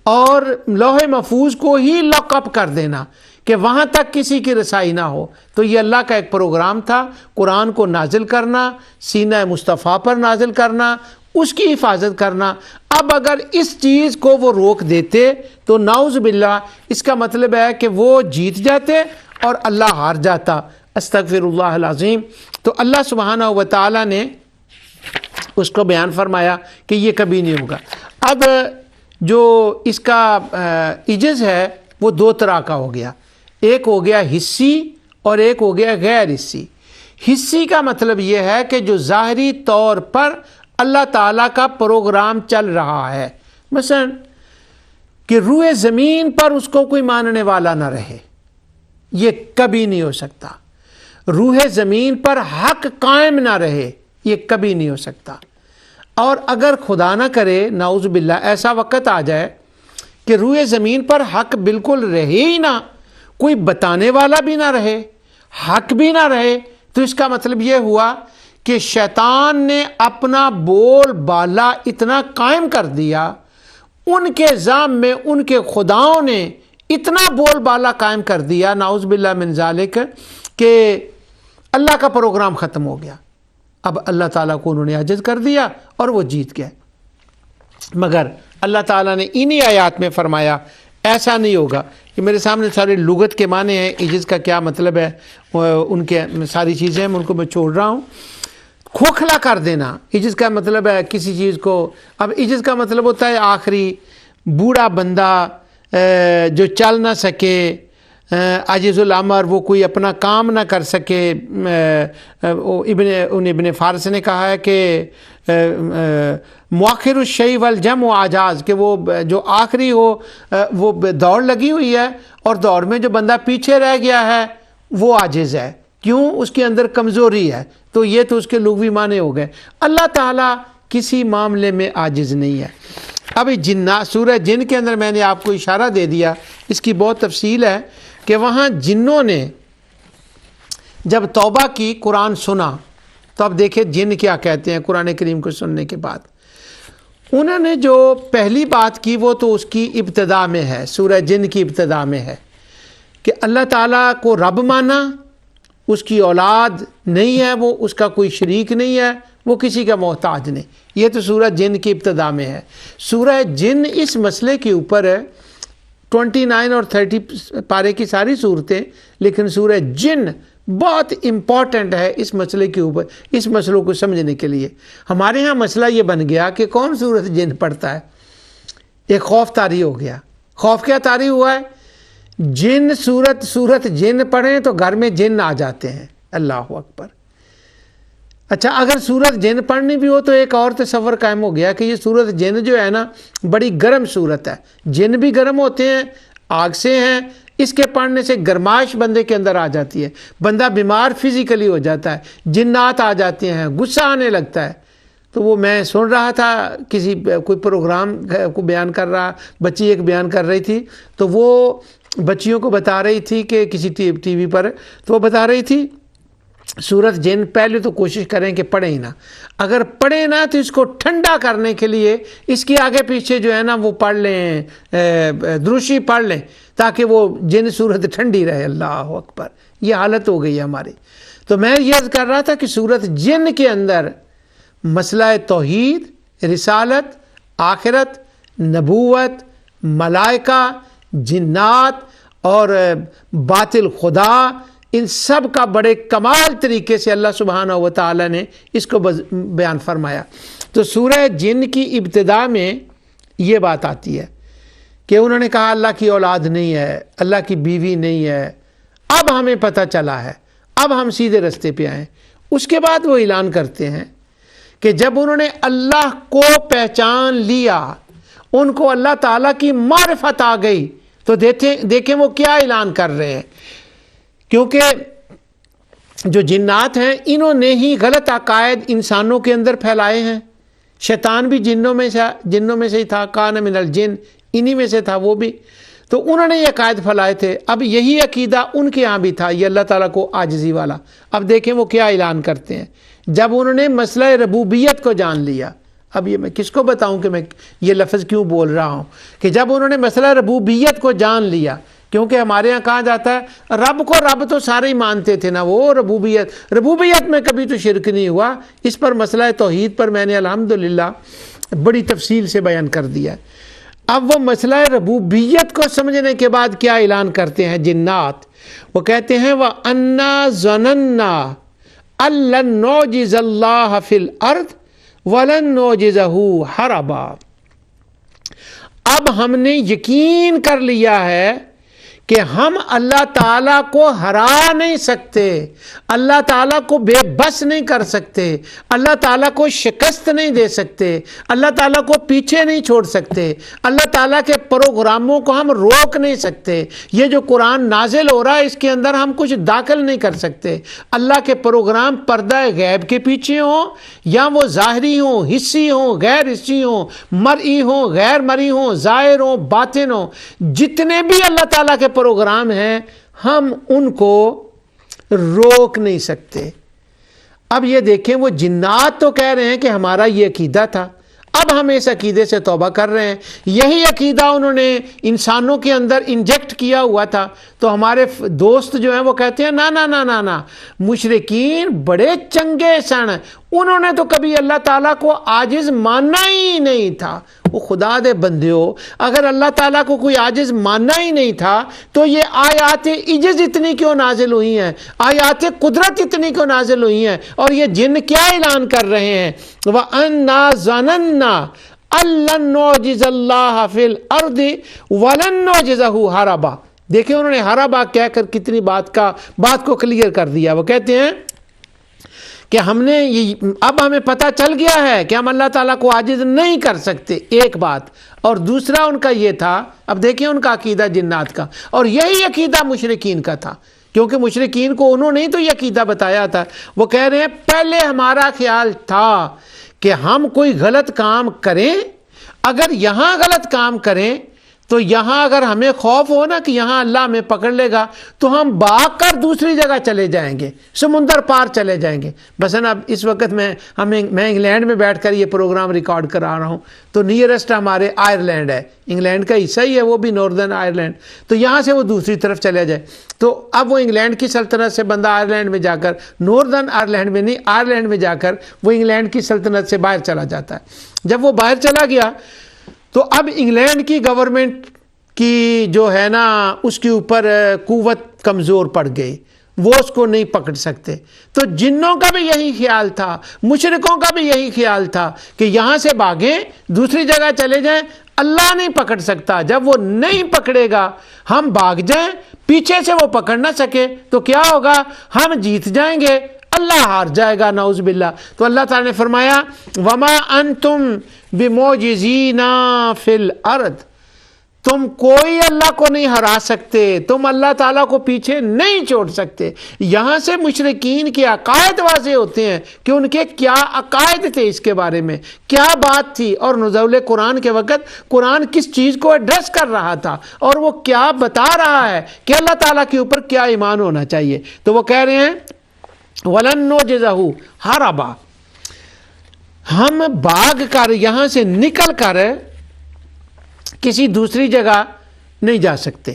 Speaker 1: اور لوح محفوظ کو ہی لاک اپ کر دینا کہ وہاں تک کسی کی رسائی نہ ہو۔ تو یہ اللہ کا ایک پروگرام تھا، قرآن کو نازل کرنا، سینہ مصطفیٰ پر نازل کرنا، اس کی حفاظت کرنا۔ اب اگر اس چیز کو وہ روک دیتے تو نعوذ باللہ اس کا مطلب ہے کہ وہ جیت جاتے اور اللہ ہار جاتا۔ استغفر اللہ العظیم۔ تو اللہ سبحانہ و تعالیٰ نے اس کو بیان فرمایا کہ یہ کبھی نہیں ہوگا۔ اب جو اس کا عجز ہے وہ دو طرح کا ہو گیا، ایک ہو گیا حصی اور ایک ہو گیا غیر حصی۔ حصی کا مطلب یہ ہے کہ جو ظاہری طور پر اللہ تعالیٰ کا پروگرام چل رہا ہے، مثلا کہ روئے زمین پر اس کو کوئی ماننے والا نہ رہے، یہ کبھی نہیں ہو سکتا۔ روح زمین پر حق قائم نہ رہے، یہ کبھی نہیں ہو سکتا۔ اور اگر خدا نہ کرے نعوذ باللہ ایسا وقت آ جائے کہ روئے زمین پر حق بالکل رہے ہی نہ، کوئی بتانے والا بھی نہ رہے، حق بھی نہ رہے، تو اس کا مطلب یہ ہوا کہ شیطان نے اپنا بول بالا اتنا قائم کر دیا، ان کے ذام میں ان کے خداؤں نے اتنا بول بالا قائم کر دیا نعوذ باللہ من ذالک کہ اللہ کا پروگرام ختم ہو گیا۔ اب اللہ تعالیٰ کو انہوں نے عاجز کر دیا اور وہ جیت گئے۔ مگر اللہ تعالیٰ نے انہی آیات میں فرمایا ایسا نہیں ہوگا۔ کہ میرے سامنے سارے لغت کے معنی ہیں، عجز کا کیا مطلب ہے، ان کے ساری چیزیں ہیں، ان کو میں چھوڑ رہا ہوں۔ کھوکھلا کر دینا، عجز کا مطلب ہے کسی چیز کو، اب عجز کا مطلب ہوتا ہے آخری بوڑھا بندہ جو چل نہ سکے، عاجز الامر، وہ کوئی اپنا کام نہ کر سکے۔ ابن فارس نے کہا ہے کہ مؤخر الشیء والجمع عاجز، کہ وہ جو آخری ہو، وہ دوڑ لگی ہوئی ہے اور دوڑ میں جو بندہ پیچھے رہ گیا ہے وہ عاجز ہے، کیوں؟ اس کے اندر کمزوری ہے۔ تو یہ تو اس کے لغوی معنی ہو گئے۔ اللہ تعالیٰ کسی معاملے میں عاجز نہیں ہے۔ اب سورہ جن کے اندر میں نے آپ کو اشارہ دے دیا، اس کی بہت تفصیل ہے کہ وہاں جنوں نے جب توبہ کی، قرآن سنا، تو اب دیکھیں جن کیا کہتے ہیں قرآن کریم کو سننے کے بعد۔ انہوں نے جو پہلی بات کی وہ تو اس کی ابتدا میں ہے، سورہ جن کی ابتدا میں ہے کہ اللہ تعالیٰ کو رب مانا، اس کی اولاد نہیں ہے، وہ اس کا کوئی شریک نہیں ہے، وہ کسی کا محتاج نہیں۔ یہ تو سورہ جن کی ابتدا میں ہے۔ سورہ جن اس مسئلے کے اوپر ہے، 29 اور 30 پارے کی ساری صورتیں، لیکن سورہ جن بہت امپورٹنٹ ہے اس مسئلے کے اوپر، اس مسئلوں کو سمجھنے کے لیے۔ ہمارے ہاں مسئلہ یہ بن گیا کہ کون سورۃ جن پڑھتا ہے، ایک خوف طاری ہو گیا۔ خوف کیا طاری ہوا ہے؟ جن سورت جن پڑھیں تو گھر میں جن آ جاتے ہیں۔ اللہ اکبر۔ اچھا، اگر سورت جن پڑھنی بھی ہو تو ایک اور تصور قائم ہو گیا کہ یہ سورت جن جو ہے نا بڑی گرم سورت ہے، جن بھی گرم ہوتے ہیں، آگ سے ہیں، اس کے پڑھنے سے گرمائش بندے کے اندر آ جاتی ہے، بندہ بیمار فزیکلی ہو جاتا ہے، جنات آ جاتے ہیں، غصہ آنے لگتا ہے۔ تو وہ میں سن رہا تھا کوئی پروگرام کو بیان کر رہا، بچی ایک بیان کر رہی تھی، تو وہ بچیوں کو بتا رہی تھی کہ کسی ٹی وی پر، تو وہ بتا رہی تھی سورت جن پہلے تو کوشش کریں کہ پڑھیں ہی نہ، اگر پڑھیں نہ تو اس کو ٹھنڈا کرنے کے لیے اس کے آگے پیچھے جو ہے نا وہ پڑھ لیں، دروشی پڑھ لیں، تاکہ وہ جن سورت ٹھنڈی رہے۔ اللہ اکبر، یہ حالت ہو گئی ہے ہماری۔ تو میں یہ عرض کر رہا تھا کہ سورت جن کے اندر مسئلہ توحید، رسالت، آخرت، نبوت، ملائکہ، جنات اور باطل خدا، ان سب کا بڑے کمال طریقے سے اللہ سبحانہ و تعالی نے اس کو بیان فرمایا۔ تو سورہ جن کی ابتدا میں یہ بات آتی ہے کہ انہوں نے کہا اللہ کی اولاد نہیں ہے، اللہ کی بیوی نہیں ہے۔ اب ہمیں پتہ چلا ہے، اب ہم سیدھے رستے پہ آئیں۔ اس کے بعد وہ اعلان کرتے ہیں کہ جب انہوں نے اللہ کو پہچان لیا، ان کو اللہ تعالیٰ کی معرفت آ گئی، تو دیکھیں وہ کیا اعلان کر رہے ہیں، کیونکہ جو جنات ہیں انہوں نے ہی غلط عقائد انسانوں کے اندر پھیلائے ہیں۔ شیطان بھی جنوں میں سے ہی تھا، کان من الجن، انہی میں سے تھا وہ بھی۔ تو انہوں نے یہ عقائد پھیلائے تھے. اب یہی عقیدہ ان کے ہاں بھی تھا، یہ اللہ تعالیٰ کو عاجزی والا. اب دیکھیں وہ کیا اعلان کرتے ہیں جب انہوں نے مسئلہ ربوبیت کو جان لیا. اب یہ میں کس کو بتاؤں کہ میں یہ لفظ کیوں بول رہا ہوں، کہ جب انہوں نے مسئلہ ربوبیت کو جان لیا، کیونکہ ہمارے ہاں کہا جاتا ہے رب کو رب تو سارے ہی مانتے تھے نا، وہ ربوبیت میں کبھی تو شرک نہیں ہوا. اس پر مسئلہ توحید پر میں نے الحمدللہ بڑی تفصیل سے بیان کر دیا. اب وہ مسئلہ ربوبیت کو سمجھنے کے بعد کیا اعلان کرتے ہیں جنات؟ وہ کہتے ہیں وَأَنَّا ظَنَنَّا أَلَّن نُعْجِزَ اللَّهَ فِي الْأَرْضِ وَلَن نُعْجِزَهُ هَرَبًا. اب ہم نے یقین کر لیا ہے کہ ہم اللہ تعالیٰ کو ہرا نہیں سکتے، اللہ تعالیٰ کو بے بس نہیں کر سکتے، اللہ تعالیٰ کو شکست نہیں دے سکتے، اللہ تعالیٰ کو پیچھے نہیں چھوڑ سکتے، اللہ تعالیٰ کے پروگراموں کو ہم روک نہیں سکتے. یہ جو قرآن نازل ہو رہا ہے اس کے اندر ہم کچھ داخل نہیں کر سکتے. اللہ کے پروگرام پردہ غیب کے پیچھے ہوں یا وہ ظاہری ہوں، حصی ہوں، غیر حصی ہوں، مرئی ہوں، غیر مرئی ہوں، ظاہر ہوں، باطن ہوں، جتنے بھی اللہ تعالیٰ کے پروگرام ہیں ہم ان کو روک نہیں سکتے. اب یہ دیکھیں وہ جنات تو کہہ رہے ہیں کہ ہمارا یہ عقیدہ تھا، اب ہم اس عقیدے سے توبہ کر رہے ہیں. یہی عقیدہ انہوں نے انسانوں کے اندر انجیکٹ کیا ہوا تھا. تو ہمارے دوست جو ہیں وہ کہتے ہیں نا نا نا نا نا، مشرکین بڑے چنگے سن، انہوں نے تو کبھی اللہ تعالیٰ کو عاجز ماننا ہی نہیں تھا. وہ خدا دے بندیو، اگر اللہ تعالیٰ کو کوئی عاجز ماننا ہی نہیں تھا تو یہ آیات عجز اتنی کیوں نازل ہوئی ہیں، آیات قدرت اتنی کیوں نازل ہوئی ہیں؟ اور یہ جن کیا اعلان کر رہے ہیں وَأَنَّا ظَنَنَّا أَلَّن نُعْجِزَ اللَّهَ فِي الْأَرْضِ وَلَن نُعْجِزَهُ هَرَبًا. دیکھیں انہوں نے ہربا کہہ کر کتنی بات کو کلیئر کر دیا. وہ کہتے ہیں کہ ہم نے اب ہمیں پتہ چل گیا ہے کہ ہم اللہ تعالیٰ کو عاجز نہیں کر سکتے، ایک بات. اور دوسرا ان کا یہ تھا، اب دیکھیں ان کا عقیدہ جنات کا، اور یہی عقیدہ مشرکین کا تھا، کیونکہ مشرکین کو انہوں نے تو یہ عقیدہ بتایا تھا. وہ کہہ رہے ہیں پہلے ہمارا خیال تھا کہ ہم کوئی غلط کام کریں، اگر یہاں غلط کام کریں تو یہاں اگر ہمیں خوف ہو نا کہ یہاں اللہ ہمیں پکڑ لے گا تو ہم بھاگ کر دوسری جگہ چلے جائیں گے، سمندر پار چلے جائیں گے. مثلا اب اس وقت میں انگلینڈ میں بیٹھ کر یہ پروگرام ریکارڈ کرا رہا ہوں تو نیئرسٹ ہمارے آئرلینڈ ہے، انگلینڈ کا حصہ ہی ہے وہ بھی، ناردرن آئرلینڈ. تو یہاں سے وہ دوسری طرف چلے جائے تو اب وہ انگلینڈ کی سلطنت سے بندہ آئرلینڈ میں جا کر، ناردرن آئرلینڈ میں نہیں، آئرلینڈ میں جا کر وہ انگلینڈ کی سلطنت سے باہر چلا جاتا ہے. جب وہ باہر چلا گیا تو اب انگلینڈ کی گورنمنٹ کی جو ہے نا اس کے اوپر قوت کمزور پڑ گئی، وہ اس کو نہیں پکڑ سکتے. تو جنوں کا بھی یہی خیال تھا، مشرکوں کا بھی یہی خیال تھا کہ یہاں سے بھاگیں، دوسری جگہ چلے جائیں، اللہ نہیں پکڑ سکتا. جب وہ نہیں پکڑے گا ہم بھاگ جائیں، پیچھے سے وہ پکڑ نہ سکے تو کیا ہوگا؟ ہم جیت جائیں گے، اللہ ہار جائے گا، نعوذ باللہ. تو اللہ تعالیٰ نے فرمایا وَمَا أَنْتُمْ بِمُعْجِزِينَ فِي الْأَرْضِ، تم کوئی اللہ کو نہیں ہرا سکتے، تم اللہ تعالیٰ کو پیچھے نہیں چھوڑ سکتے. یہاں سے مشرکین کے عقائد واضح ہوتے ہیں کہ ان کے کیا عقائد تھے، اس کے بارے میں کیا بات تھی، اور نزول قرآن کے وقت قرآن کس چیز کو ایڈریس کر رہا تھا اور وہ کیا بتا رہا ہے کہ اللہ تعالیٰ کے اوپر کیا ایمان ہونا چاہیے. تو وہ کہہ رہے ہیں وَلَن نُعْجِزَهُ هَرَبًا، ہم بھاگ کر یہاں سے نکل کر کسی دوسری جگہ نہیں جا سکتے.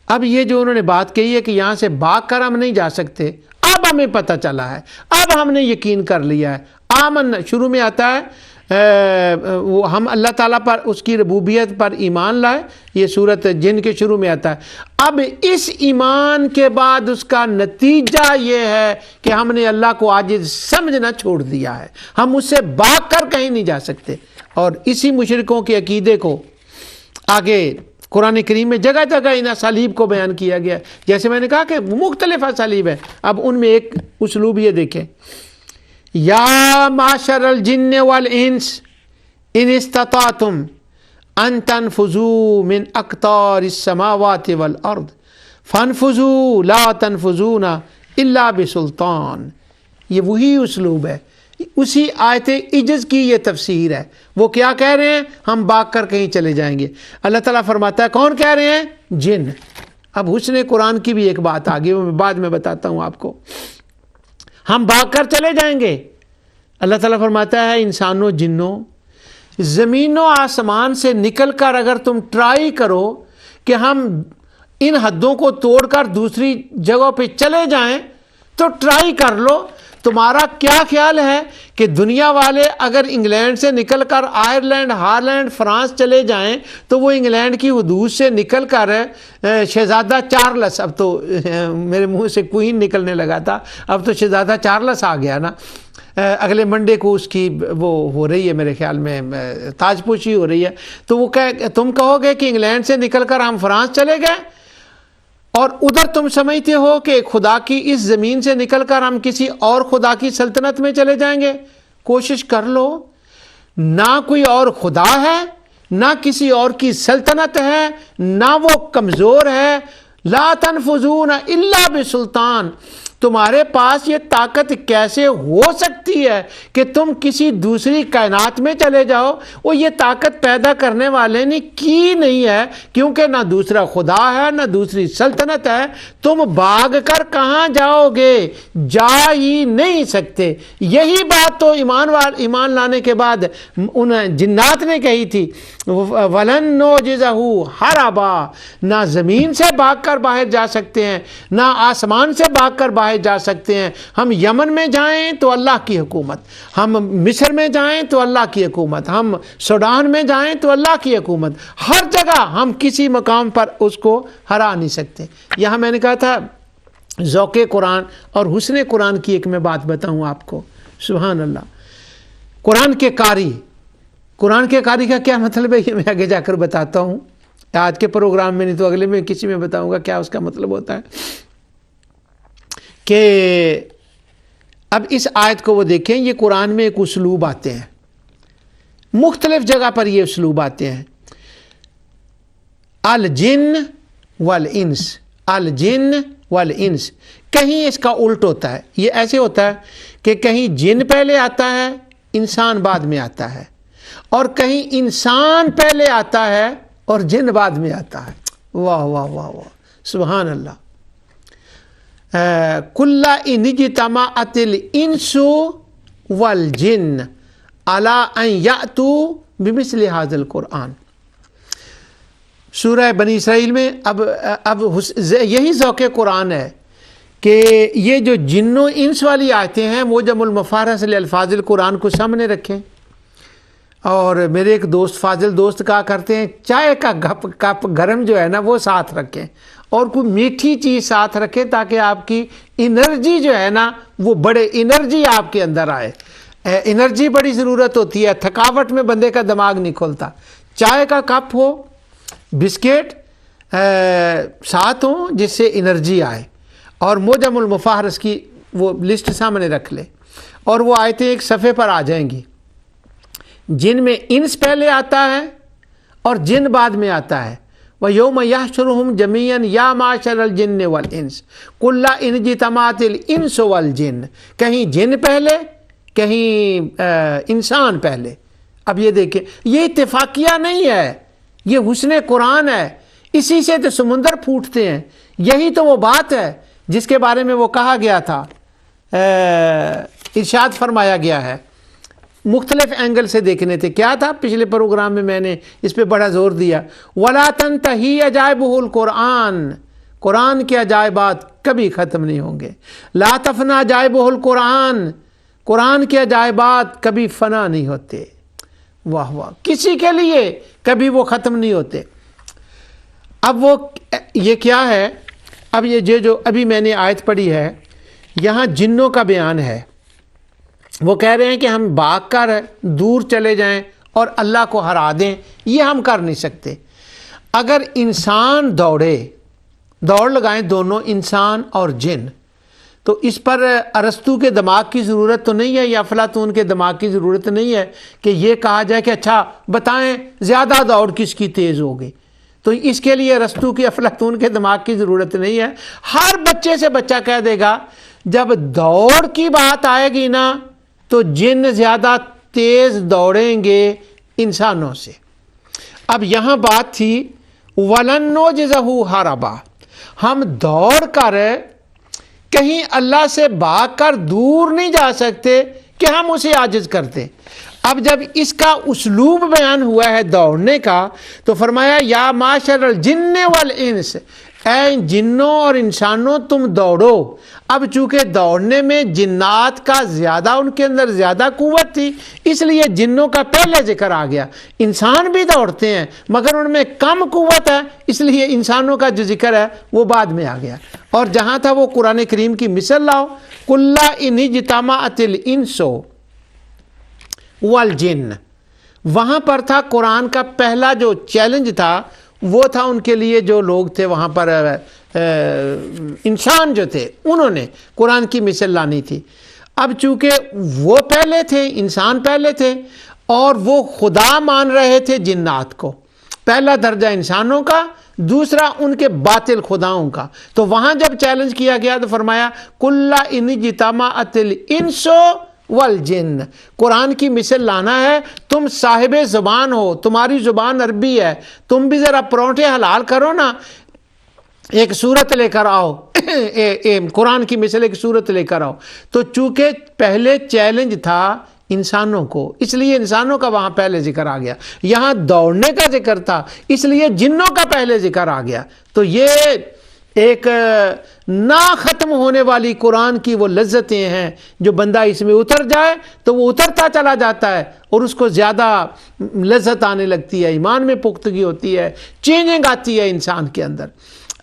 Speaker 1: اب یہ جو انہوں نے بات کہی ہے کہ یہاں سے بھاگ کر ہم نہیں جا سکتے، اب ہمیں پتہ چلا ہے، اب ہم نے یقین کر لیا ہے. آمن شروع میں آتا ہے وہ ہم اللہ تعالیٰ پر، اس کی ربوبیت پر ایمان لائے، یہ صورت جن کے شروع میں آتا ہے. اب اس ایمان کے بعد اس کا نتیجہ یہ ہے کہ ہم نے اللہ کو عاجز سمجھنا چھوڑ دیا ہے، ہم اس سے بھاگ کر کہیں نہیں جا سکتے. اور اسی مشرکوں کے عقیدے کو آگے قرآن کریم میں جگہ جگہ ان اسالیب کو بیان کیا گیا. جیسے میں نے کہا کہ مختلف اسالیب ہیں، اب ان میں ایک اسلوب یہ دیکھیں، یا معشر الجن والانس ان استطعتم ان تنفذوا من اقطار السماوات والارض فانفذوا لا تنفذون الا بسلطان. یہ وہی اسلوب ہے، اسی آیت عجز کی یہ تفسیر ہے. وہ کیا کہہ رہے ہیں؟ ہم بھاگ کر کہیں چلے جائیں گے. اللہ تعالیٰ فرماتا ہے کون کہہ رہے ہیں؟ جن. اب حسن قرآن کی بھی ایک بات آگے وہ میں بعد میں بتاتا ہوں آپ کو. ہم بھاگ کر چلے جائیں گے. اللہ تعالیٰ فرماتا ہے انسانوں جنوں زمین و آسمان سے نکل کر اگر تم ٹرائی کرو کہ ہم ان حدوں کو توڑ کر دوسری جگہوں پہ چلے جائیں تو ٹرائی کر لو. تمہارا کیا خیال ہے کہ دنیا والے اگر انگلینڈ سے نکل کر آئرلینڈ، ہالینڈ، فرانس چلے جائیں تو وہ انگلینڈ کی حدود سے نکل کر شہزادہ چارلس، اب تو میرے منہ سے کوئین نکلنے لگا تھا، اب تو شہزادہ چارلس آ گیا نا، اگلے منڈے کو اس کی وہ ہو رہی ہے میرے خیال میں تاج پوشی ہو رہی ہے. تو وہ تم کہو گے کہ انگلینڈ سے نکل کر ہم فرانس چلے گئے اور ادھر تم سمجھتے ہو کہ خدا کی اس زمین سے نکل کر ہم کسی اور خدا کی سلطنت میں چلے جائیں گے؟ کوشش کر لو. نہ کوئی اور خدا ہے، نہ کسی اور کی سلطنت ہے، نہ وہ کمزور ہے. لا تنفذون الا بسلطان. تمہارے پاس یہ طاقت کیسے ہو سکتی ہے کہ تم کسی دوسری کائنات میں چلے جاؤ؟ وہ یہ طاقت پیدا کرنے والے نے کی نہیں ہے، کیونکہ نہ دوسرا خدا ہے نہ دوسری سلطنت ہے. تم بھاگ کر کہاں جاؤ گے؟ جا ہی نہیں سکتے. یہی بات تو ایمان لانے کے بعد ان جنات نے کہی تھی، وَلَن نُعْجِزَهُ هَرَبًا. نہ زمین سے بھاگ کر باہر جا سکتے ہیں، نہ آسمان سے بھاگ کر باہر جا سکتے ہیں. ہم یمن میں جائیں تو اللہ کی حکومت، ہم مصر میں جائیں تو اللہ کی حکومت، ہم سوڈان میں جائیں تو اللہ کی حکومت. ہر جگہ ہم کسی مقام پر اس کو ہرا نہیں سکتے. یہاں میں نے کہا تھا ذوق قرآن اور حسن قرآن کی ایک میں بات بتاؤں آپ کو. سبحان اللہ. قرآن کے قاری کا کیا مطلب ہے یہ میں آگے جا کر بتاتا ہوں. آج کے پروگرام میں نہیں تو اگلے میں کسی میں بتاؤں گا کیا اس کا مطلب ہوتا ہے. کہ اب اس آیت کو وہ دیکھیں، یہ قرآن میں ایک اسلوب آتے ہیں، مختلف جگہ پر یہ اسلوب آتے ہیں. الجن والانس، الجن والانس. کہیں اس کا الٹ ہوتا ہے. یہ ایسے ہوتا ہے کہ کہیں جن پہلے آتا ہے انسان بعد میں آتا ہے، اور کہیں انسان پہلے آتا ہے اور جن بعد میں آتا ہے. واہ واہ واہ واہ سبحان اللہ. کل ان اجتمعت الانس والجن علی ان یأتوا بمثل هذا القرآن. سورہ بنی اسرائیل میں اب یہی ذوق قرآن ہے کہ یہ جو جن و انس والی آیتیں ہیں وہ جمع المفارس لالفاظ القرآن کو سامنے رکھیں. اور میرے ایک دوست فاضل دوست کہا کرتے ہیں چائے کا کپ گرم جو ہے نا وہ ساتھ رکھیں اور کوئی میٹھی چیز ساتھ رکھیں تاکہ آپ کی انرجی جو ہے نا وہ بڑے انرجی آپ کے اندر آئے. انرجی بڑی ضرورت ہوتی ہے، تھکاوٹ میں بندے کا دماغ نہیں کھلتا. چائے کا کپ ہو، بسکٹ ساتھ ہوں جس سے انرجی آئے، اور موجم المفاہرس کی وہ لسٹ سامنے رکھ لے اور وہ آیتیں ایک صفحے پر آ جائیں گی. جن میں انس پہلے آتا ہے اور جن بعد میں آتا ہے. وَيَوْمَ يَحْشُرُهُمْ جَمِيعًا يَا مَعْشَرَ الْجِنِّ وَالْإِنسِ قُلْ لَا إِنْ اجْتَمَعَتِ الْإِنسُ وَالْجِنُّ. کہیں جن پہلے کہیں انسان پہلے. اب یہ دیکھیں یہ اتفاقیہ نہیں ہے، یہ حسن قرآن ہے. اسی سے تو سمندر پھوٹتے ہیں. یہی تو وہ بات ہے جس کے بارے میں وہ کہا گیا تھا، ارشاد فرمایا گیا ہے. مختلف اینگل سے دیکھنے تھے. کیا تھا پچھلے پروگرام میں نے اس پہ بڑا زور دیا، وَلَا تَنْتَهِي عَجَائِبُهُ الْقُرْآنِ. قرآن کے عجائبات کبھی ختم نہیں ہوں گے. لَا تَفْنَى عَجَائِبُهُ الْقُرْآنِ. قرآن کے عجائبات کبھی فنا نہیں ہوتے. واہ واہ. کسی کے لیے کبھی وہ ختم نہیں ہوتے. اب وہ یہ کیا ہے؟ اب یہ جو ابھی میں نے آیت پڑھی ہے یہاں جنوں کا بیان ہے. وہ کہہ رہے ہیں کہ ہم بھاگ کر دور چلے جائیں اور اللہ کو ہرا دیں. یہ ہم کر نہیں سکتے. اگر انسان دوڑ لگائیں دونوں انسان اور جن، تو اس پر ارسطو کے دماغ کی ضرورت تو نہیں ہے یا افلاطون کے دماغ کی ضرورت نہیں ہے کہ یہ کہا جائے کہ اچھا بتائیں زیادہ دوڑ کس کی تیز ہوگی. تو اس کے لیے ارسطو کی افلاطون کے دماغ کی ضرورت نہیں ہے. ہر بچے سے بچہ کہہ دے گا جب دوڑ کی بات آئے گی نا تو جن زیادہ تیز دوڑیں گے انسانوں سے۔ اب یہاں بات تھی وَلَن نُعْجِزَهُ ہَرَبًا، ہم دوڑ کر کہیں اللہ سے بھاگ کر دور نہیں جا سکتے کہ ہم اسے عاجز کرتے۔ اب جب اس کا اسلوب بیان ہوا ہے دوڑنے کا تو فرمایا یا معاشر الجن والانس، اے جنوں اور انسانوں تم دوڑو۔ اب چونکہ دوڑنے میں جنات کا زیادہ ان کے اندر زیادہ قوت تھی اس لیے جنوں کا پہلے ذکر آ گیا۔ انسان بھی دوڑتے ہیں مگر ان میں کم قوت ہے اس لیے انسانوں کا جو ذکر ہے وہ بعد میں آ گیا۔ اور جہاں تھا وہ قرآن کریم کی مثل لاؤ، کُلَّ إِنِ اجْتَمَعَتِ الْإِنسُ والجن، وہاں پر تھا قرآن کا پہلا جو چیلنج تھا وہ تھا ان کے لیے جو لوگ تھے وہاں پر انسان جو تھے انہوں نے قرآن کی مثل لانی تھی۔ اب چونکہ وہ پہلے تھے، انسان پہلے تھے اور وہ خدا مان رہے تھے جنات کو، پہلا درجہ انسانوں کا، دوسرا ان کے باطل خداؤں کا، تو وہاں جب چیلنج کیا گیا تو فرمایا کُلَّ إِنِ اجْتَمَعَتِ الْإِنسُ والجن، قرآن کی مثل لانا ہے، تم صاحب زبان ہو، تمہاری زبان عربی ہے، تم بھی ذرا پرونٹے حلال کرو نا، ایک صورت لے کر آؤ قرآن کی مثل ایک صورت لے کر آؤ۔ تو چونکہ پہلے چیلنج تھا انسانوں کو اس لیے انسانوں کا وہاں پہلے ذکر آ گیا، یہاں دوڑنے کا ذکر تھا اس لیے جنوں کا پہلے ذکر آ گیا۔ تو یہ ایک نہ ختم ہونے والی قرآن کی وہ لذتیں ہیں جو بندہ اس میں اتر جائے تو وہ اترتا چلا جاتا ہے اور اس کو زیادہ لذت آنے لگتی ہے، ایمان میں پختگی ہوتی ہے، چینجنگ آتی ہے انسان کے اندر۔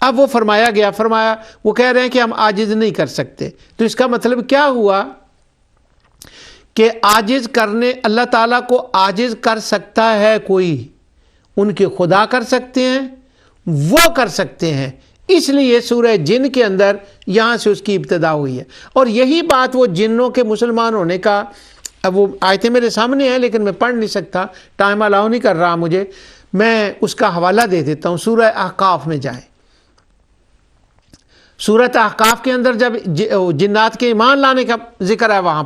Speaker 1: اب وہ فرمایا وہ کہہ رہے ہیں کہ ہم عاجز نہیں کر سکتے، تو اس کا مطلب کیا ہوا کہ عاجز کرنے اللہ تعالیٰ کو عاجز کر سکتا ہے کوئی، ان کے خدا کر سکتے ہیں، وہ کر سکتے ہیں، اس لیے سورہ جن کے اندر یہاں سے اس کی ابتدا ہوئی ہے۔ اور یہی بات وہ جنوں کے مسلمان ہونے کا، اب وہ آیتیں میرے سامنے ہیں لیکن میں پڑھ نہیں سکتا، ٹائم الاؤ نہیں کر رہا مجھے، میں اس کا حوالہ دے دیتا ہوں۔ سورہ احقاف میں جائیں، سورۃ احقاف کے اندر جب جنات کے ایمان لانے کا ذکر ہے وہاں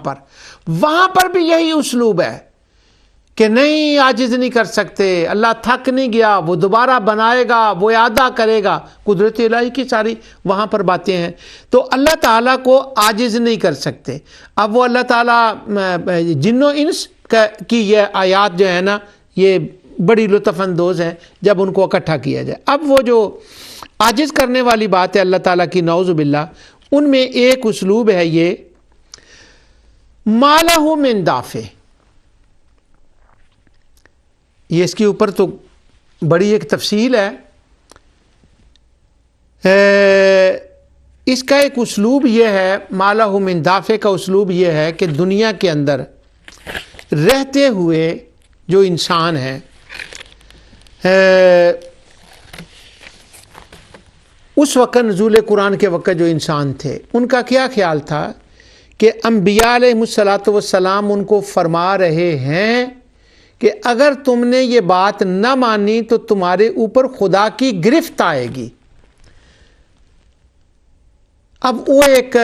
Speaker 1: پر بھی یہی اسلوب ہے کہ نہیں عاجز نہیں کر سکتے، اللہ تھک نہیں گیا، وہ دوبارہ بنائے گا، وہ اعادہ کرے گا، قدرت الہی کی ساری وہاں پر باتیں ہیں۔ تو اللہ تعالیٰ کو عاجز نہیں کر سکتے۔ اب وہ اللہ تعالیٰ جن و انس کی یہ آیات جو ہے نا یہ بڑی لطف اندوز ہیں جب ان کو اکٹھا کیا جائے۔ اب وہ جو عاجز کرنے والی بات ہے اللہ تعالیٰ کی نعوذ باللہ، ان میں ایک اسلوب ہے یہ ما لہ من دافع، یہ اس کے اوپر تو بڑی ایک تفصیل ہے۔ اس کا ایک اسلوب یہ ہے، ما لہ من دافع کا اسلوب یہ ہے کہ دنیا کے اندر رہتے ہوئے جو انسان ہیں اس وقت نزول قرآن کے وقت جو انسان تھے ان کا کیا خیال تھا کہ انبیاء علیہ الصلوۃ والسلام ان کو فرما رہے ہیں کہ اگر تم نے یہ بات نہ مانی تو تمہارے اوپر خدا کی گرفت آئے گی۔ اب وہ ایک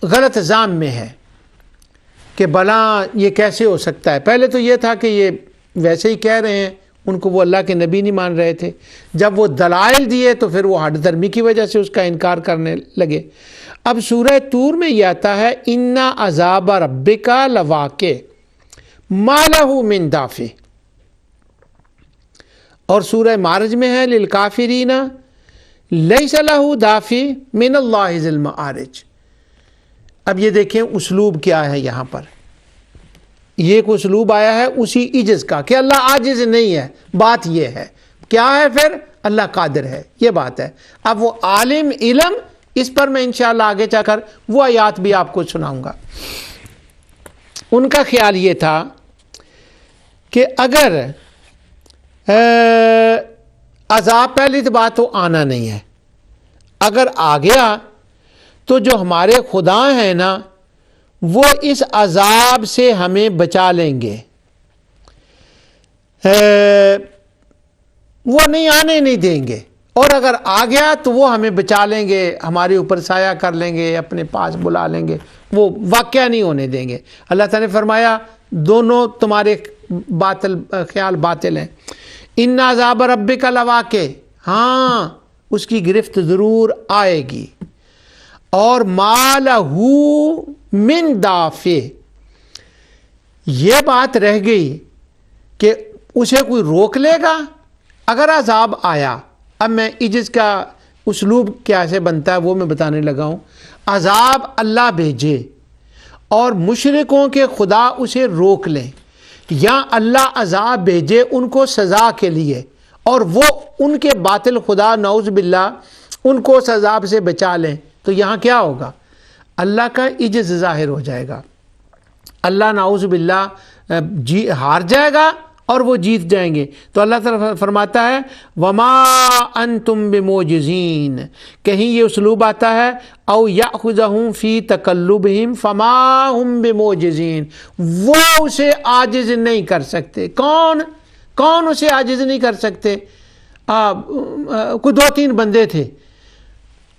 Speaker 1: غلط ظان میں ہے کہ بھلا یہ کیسے ہو سکتا ہے۔ پہلے تو یہ تھا کہ یہ ویسے ہی کہہ رہے ہیں، ان کو وہ اللہ کے نبی نہیں مان رہے تھے، جب وہ دلائل دیے تو پھر وہ ہٹ دھرمی کی وجہ سے اس کا انکار کرنے لگے۔ اب سورہ طور میں یہ آتا ہے اِنَّ عَذَابَ رَبِّكَ لَوَاقِعٌ مَا لَهُ مِن دَافِعٍ، اور سورہ معارج میں ہے لِلْكَافِرِينَ لَيْسَ لَهُ دَافِعٌ مِّنَ اللَّهِ ذِي الْمَعَارِجِ۔ اب یہ دیکھیں اسلوب کیا ہے، یہاں پر یہ ایک اسلوب آیا ہے اسی عجز کا کہ اللہ عاجز نہیں ہے، بات یہ ہے کیا ہے، پھر اللہ قادر ہے، یہ بات ہے۔ اب وہ عالم علم، اس پر میں انشاءاللہ آگے چل کر وہ آیات بھی آپ کو سناؤں گا۔ ان کا خیال یہ تھا کہ اگر عذاب پہلی تو بات تو آنا نہیں ہے، اگر آ گیا تو جو ہمارے خدا ہیں نا وہ اس عذاب سے ہمیں بچا لیں گے، وہ نہیں آنے نہیں دیں گے اور اگر آ گیا تو وہ ہمیں بچا لیں گے، ہمارے اوپر سایہ کر لیں گے، اپنے پاس بلا لیں گے، وہ واقعہ نہیں ہونے دیں گے۔ اللہ تعالیٰ نے فرمایا دونوں تمہارے باطل خیال باطل ہیں۔ ان عذاب ربک لواقع، ہاں اس کی گرفت ضرور آئے گی، اور ما لہ من دافع، یہ بات رہ گئی کہ اسے کوئی روک لے گا اگر عذاب آیا۔ اب میں عجز کا اسلوب کیسے بنتا ہے وہ میں بتانے لگا ہوں۔ عذاب اللہ بھیجے اور مشرکوں کے خدا اسے روک لیں، یا اللہ عذاب بھیجے ان کو سزا کے لیے اور وہ ان کے باطل خدا نعوذ باللہ ان کو اس عذاب سے بچا لیں، تو یہاں کیا ہوگا؟ اللہ کا عجز ظاہر ہو جائے گا، اللہ نعوذ باللہ ہار جائے گا اور وہ جیت جائیں گے۔ تو اللہ تعالیٰ فرماتا ہے وما انتم بموجزین، کہیں یہ اسلوب آتا ہے او یاخذہم فی تقلبہم فما ہم بموجزین، وہ اسے عاجز نہیں کر سکتے۔ کون اسے عاجز نہیں کر سکتے؟ کوئی 2-3 بندے تھے،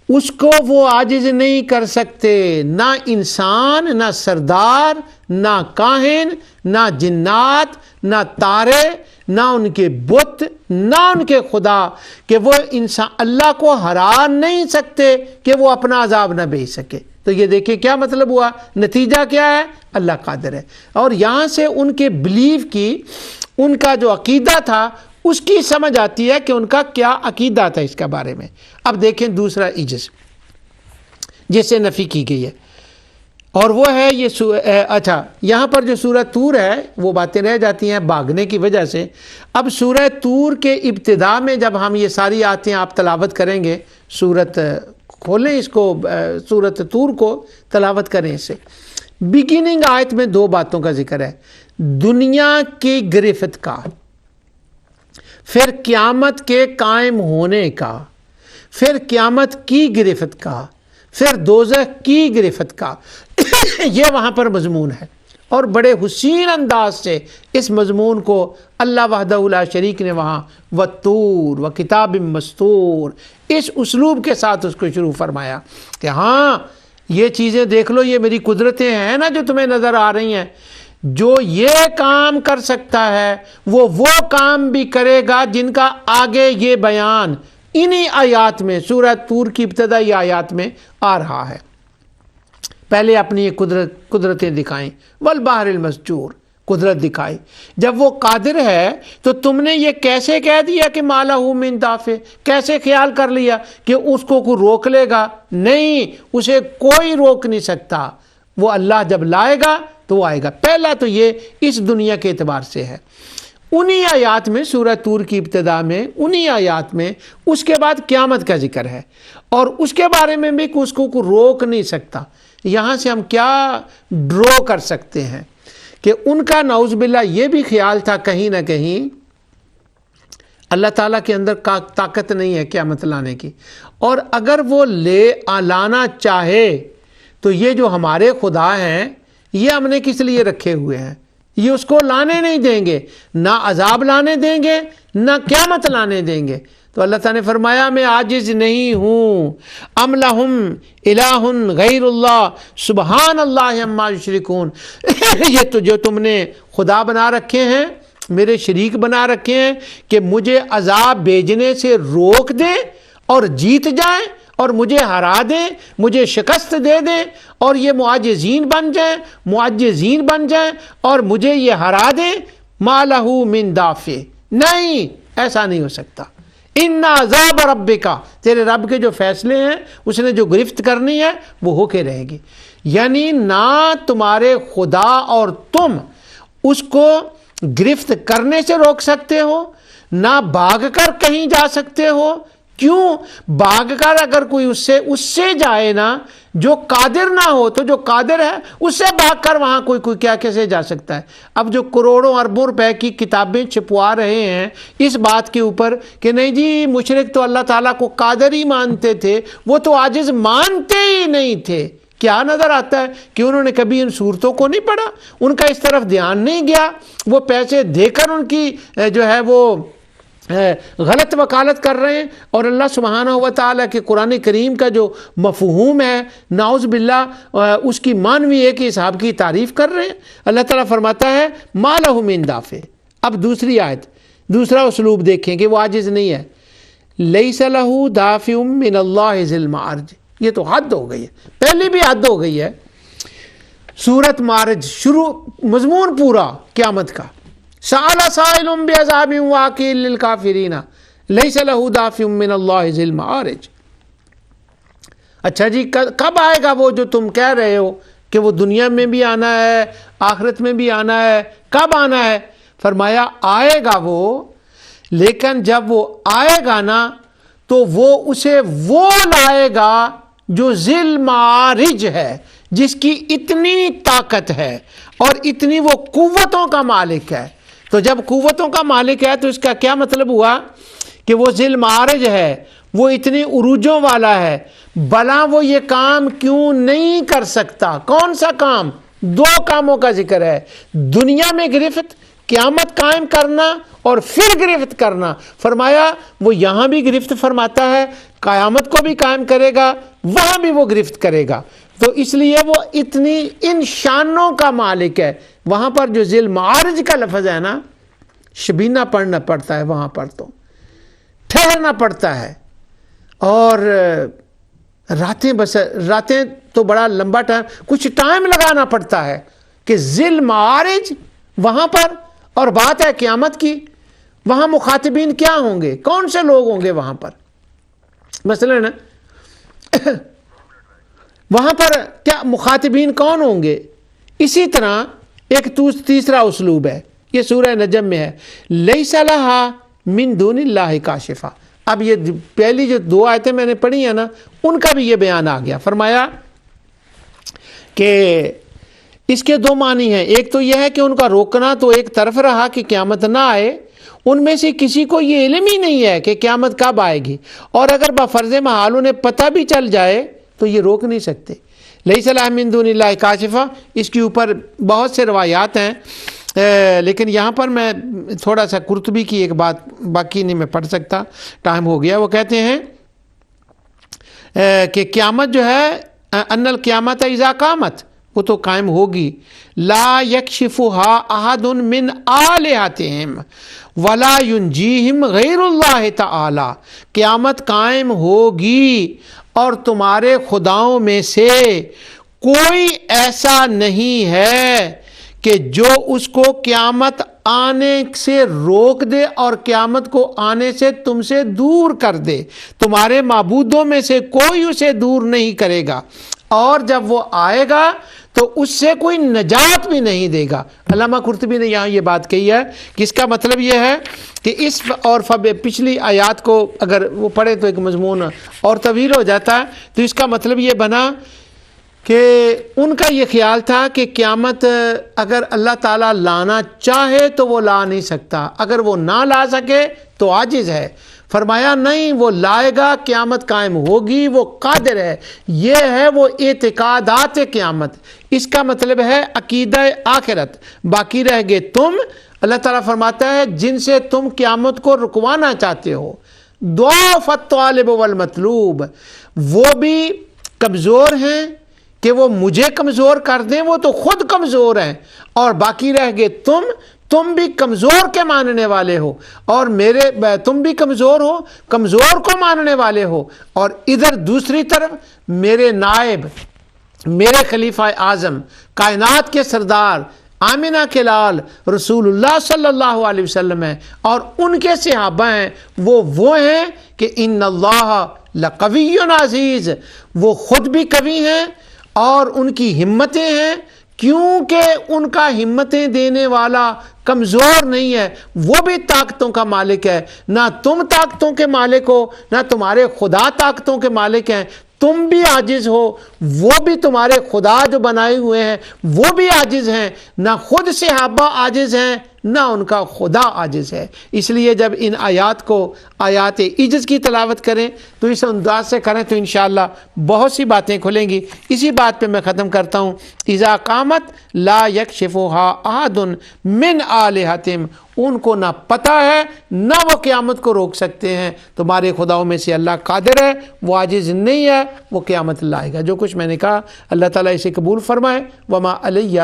Speaker 1: اس کو وہ عاجز نہیں کر سکتے، نہ انسان، نہ سردار، نہ کاہن، نہ جنات، نہ تارے، نہ ان کے بت، نہ ان کے خدا، کہ وہ انسان اللہ کو ہرا نہیں سکتے کہ وہ اپنا عذاب نہ بھیج سکے۔ تو یہ دیکھیں کیا مطلب ہوا، نتیجہ کیا ہے؟ اللہ قادر ہے۔ اور یہاں سے ان کے بلیف کی، ان کا جو عقیدہ تھا اس کی سمجھ آتی ہے کہ ان کا کیا عقیدہ تھا اس کے بارے میں۔ اب دیکھیں دوسرا عجز جس سے نفی کی گئی ہے، اور وہ ہے یہ اچھا یہاں پر جو سورہ طور ہے وہ باتیں رہ جاتی ہیں بھاگنے کی وجہ سے۔ اب سورہ طور کے ابتدا میں جب ہم یہ ساری آیتیں آپ تلاوت کریں گے، سورت کھولیں اس کو، سورت طور کو تلاوت کریں اسے۔ بگننگ آیت میں 2 باتوں کا ذکر ہے، دنیا کی گرفت کا، پھر قیامت کے قائم ہونے کا، پھر قیامت کی گرفت کا، پھر دوزخ کی گرفت کا، یہ وہاں پر مضمون ہے۔ اور بڑے حسین انداز سے اس مضمون کو اللہ وحدہ لا شریک نے وہاں والطور وکتاب مسطور اس اسلوب کے ساتھ اس کو شروع فرمایا کہ ہاں یہ چیزیں دیکھ لو، یہ میری قدرتیں ہیں نا جو تمہیں نظر آ رہی ہیں، جو یہ کام کر سکتا ہے وہ کام بھی کرے گا جن کا آگے یہ بیان انہی آیات میں، سورہ طور کی ابتدائی آیات میں آ رہا ہے۔ پہلے اپنی یہ قدرتیں دکھائیں، والبحر المسجور، قدرت دکھائی۔ جب وہ قادر ہے تو تم نے یہ کیسے کہہ دیا کہ ما لہ من دافع، کیسے خیال کر لیا کہ اس کو کوئی روک لے گا؟ نہیں، اسے کوئی روک نہیں سکتا، وہ اللہ جب لائے گا تو وہ آئے گا۔ پہلا تو یہ اس دنیا کے اعتبار سے ہے، انہی آیات میں، سورہ طور کی ابتدا میں انہی آیات میں، اس کے بعد قیامت کا ذکر ہے، اور اس کے بارے میں بھی کہ اس کو کوئی روک نہیں سکتا۔ یہاں سے ہم کیا ڈرو کر سکتے ہیں کہ ان کا نعوذ باللہ یہ بھی خیال تھا کہیں نہ کہیں اللہ تعالیٰ کے اندر طاقت نہیں ہے قیامت لانے کی، اور اگر وہ لانا چاہے تو یہ جو ہمارے خدا ہیں یہ ہم نے کس لیے رکھے ہوئے ہیں، یہ اس کو لانے نہیں دیں گے، نہ عذاب لانے دیں گے نہ قیامت لانے دیں گے۔ تو اللہ تعالیٰ نے فرمایا میں عاجز نہیں ہوں، ام لہم الہ غیر اللہ سبحان اللہ عما یشرکون، یہ تو جو تم نے خدا بنا رکھے ہیں، میرے شریک بنا رکھے ہیں کہ مجھے عذاب بھیجنے سے روک دیں اور جیت جائیں اور مجھے ہرا دیں، مجھے شکست دے دیں اور یہ معجزین بن جائیں اور مجھے یہ ہرا دیں، ما لہ من دافع، نہیں، ایسا نہیں ہو سکتا۔ ان عذاب ربک، تیرے رب کے جو فیصلے ہیں، اس نے جو گرفت کرنی ہے وہ ہو کے رہے گی۔ یعنی نہ تمہارے خدا اور تم اس کو گرفت کرنے سے روک سکتے ہو، نہ بھاگ کر کہیں جا سکتے ہو۔ کیوں؟ بھاگ کر اگر کوئی اس سے جائے نا، جو قادر نہ ہو، تو جو قادر ہے اس سے بھاگ کر وہاں کوئی کیا کیسے جا سکتا ہے؟ اب جو کروڑوں اربوں روپے کی کتابیں چھپوا رہے ہیں اس بات کے اوپر کہ نہیں جی مشرک تو اللہ تعالیٰ کو قادر ہی مانتے تھے، وہ تو عاجز مانتے ہی نہیں تھے، کیا نظر آتا ہے کہ انہوں نے کبھی ان صورتوں کو نہیں پڑھا، ان کا اس طرف دھیان نہیں گیا، وہ پیسے دے کر ان کی جو ہے وہ غلط وکالت کر رہے ہیں، اور اللہ سبحانہ و تعالیٰ کے قرآن کریم کا جو مفہوم ہے نعوذ باللہ اس کی معنوی ایک حساب کی تعریف کر رہے ہیں۔ اللہ تعالیٰ فرماتا ہے ما لہ من دافع۔ اب دوسری آیت، دوسرا اسلوب دیکھیں کہ وہ عاجز نہیں ہے، لیس لہ دافع من اللہ ذی المعارج۔ یہ تو حد ہو گئی ہے، پہلی بھی حد ہو گئی ہے۔ سورۃ معارج شروع، مضمون پورا قیامت کا، سأل سائل بعذاب واقع للکافرین لیس لہ دافع من اللہ ذی المعارج۔ اچھا جی، کب آئے گا وہ جو تم کہہ رہے ہو کہ وہ دنیا میں بھی آنا ہے، آخرت میں بھی آنا ہے؟ کب آنا ہے؟ فرمایا آئے گا وہ، لیکن جب وہ آئے گا نا تو وہ اسے وہ لائے گا جو ذی المعارج ہے، جس کی اتنی طاقت ہے اور اتنی وہ قوتوں کا مالک ہے۔ تو جب قوتوں کا مالک ہے تو اس کا کیا مطلب ہوا کہ وہ ذی المعارج ہے، وہ اتنی عروجوں والا ہے، بھلا وہ یہ کام کیوں نہیں کر سکتا؟ کون سا کام؟ دو کاموں کا ذکر ہے، دنیا میں گرفت، قیامت قائم کرنا، اور پھر گرفت کرنا۔ فرمایا وہ یہاں بھی گرفت فرماتا ہے، قیامت کو بھی قائم کرے گا، وہاں بھی وہ گرفت کرے گا۔ تو اس لیے وہ اتنی ان شانوں کا مالک ہے۔ وہاں پر جو ذی المعارج کا لفظ ہے نا، شبینہ پڑھنا پڑتا ہے، وہاں پر تو ٹھہرنا پڑتا ہے، اور راتیں تو بڑا لمبا ٹائم، کچھ ٹائم لگانا پڑتا ہے کہ ذی المعارج وہاں پر۔ اور بات ہے قیامت کی، وہاں مخاطبین کیا ہوں گے؟ کون سے لوگ ہوں گے وہاں پر؟ مثلا وہاں پر کیا مخاطبین کون ہوں گے؟ اسی طرح ایک تیسرا اسلوب ہے، یہ سورہ نجم میں ہے، لیس لہا من دون اللہ کاشفہ۔ اب یہ پہلی جو دو آیتیں میں نے پڑھی ہیں نا، ان کا بھی یہ بیان آ گیا۔ فرمایا کہ اس کے دو معنی ہیں، ایک تو یہ ہے کہ ان کا روکنا تو ایک طرف رہا کہ قیامت نہ آئے، ان میں سے کسی کو یہ علم ہی نہیں ہے کہ قیامت کب آئے گی، اور اگر بفرض محال انہیں پتہ بھی چل جائے تو یہ روک نہیں سکتے۔ لیس لہا من دون اللہ کاشفہ، اس کے اوپر بہت سے روایات ہیں، لیکن یہاں پر میں تھوڑا سا قرطبی کی ایک بات باقی نہیں میں پڑھ سکتا، ٹائم ہو گیا۔ وہ کہتے ہیں کہ قیامت جو ہے، ان القیامت اذا قامت، وہ تو قائم ہوگی، لا یکشفها احد من آلہتہم ولا ینجیہم غیر اللہ تعالی۔ قیامت قائم ہوگی اور تمہارے خداؤں میں سے کوئی ایسا نہیں ہے کہ جو اس کو قیامت آنے سے روک دے اور قیامت کو آنے سے تم سے دور کر دے۔ تمہارے معبودوں میں سے کوئی اسے دور نہیں کرے گا، اور جب وہ آئے گا تو اس سے کوئی نجات بھی نہیں دے گا۔ علامہ قرطبی نے یہاں یہ بات کہی ہے کہ اس کا مطلب یہ ہے کہ اس اور پچھلی آیات کو اگر وہ پڑھے تو ایک مضمون اور طویل ہو جاتا ہے، تو اس کا مطلب یہ بنا کہ ان کا یہ خیال تھا کہ قیامت اگر اللہ تعالیٰ لانا چاہے تو وہ لا نہیں سکتا، اگر وہ نہ لا سکے تو عاجز ہے۔ فرمایا نہیں، وہ لائے گا، قیامت قائم ہوگی، وہ قادر ہے۔ یہ ہے وہ اعتقادات قیامت، اس کا مطلب ہے عقیدہ آخرت۔ باقی رہ گئے تم، اللہ تعالیٰ فرماتا ہے جن سے تم قیامت کو رکوانا چاہتے ہو، ضعف الطالب والمطلوب، وہ بھی کمزور ہیں کہ وہ مجھے کمزور کر دیں، وہ تو خود کمزور ہیں، اور باقی رہ گئے تم بھی کمزور کے ماننے والے ہو، اور تم بھی کمزور ہو، کمزور کو ماننے والے ہو، اور ادھر دوسری طرف میرے نائب، میرے خلیفہ اعظم، کائنات کے سردار، آمنہ کے لال رسول اللہ صلی اللہ علیہ وسلم ہیں، اور ان کے صحابہ ہیں، وہ ہیں کہ ان اللہ لقوی عزیز، وہ خود بھی قوی ہیں اور ان کی ہمتیں ہیں، کیونکہ ان کا ہمتیں دینے والا کمزور نہیں ہے، وہ بھی طاقتوں کا مالک ہے۔ نہ تم طاقتوں کے مالک ہو، نہ تمہارے خدا طاقتوں کے مالک ہیں، تم بھی عاجز ہو، وہ بھی تمہارے خدا جو بنائے ہوئے ہیں وہ بھی عاجز ہیں، نہ خود صحابہ عاجز ہیں نہ ان کا خدا عاجز ہے۔ اس لیے جب ان آیات کو آیات عجز کی تلاوت کریں تو اس انداز سے کریں تو انشاءاللہ بہت سی باتیں کھلیں گی۔ اسی بات پہ میں ختم کرتا ہوں، اذا قامت لا یکشفها احد من آلہتہم، ان کو نہ پتہ ہے نہ وہ قیامت کو روک سکتے ہیں۔ تمہارے خداؤں میں سے اللہ قادر ہے، وہ عاجز نہیں ہے، وہ قیامت لائے گا۔ جو کچھ میں نے کہا اللہ تعالیٰ اسے قبول فرمائے۔ وما علیہ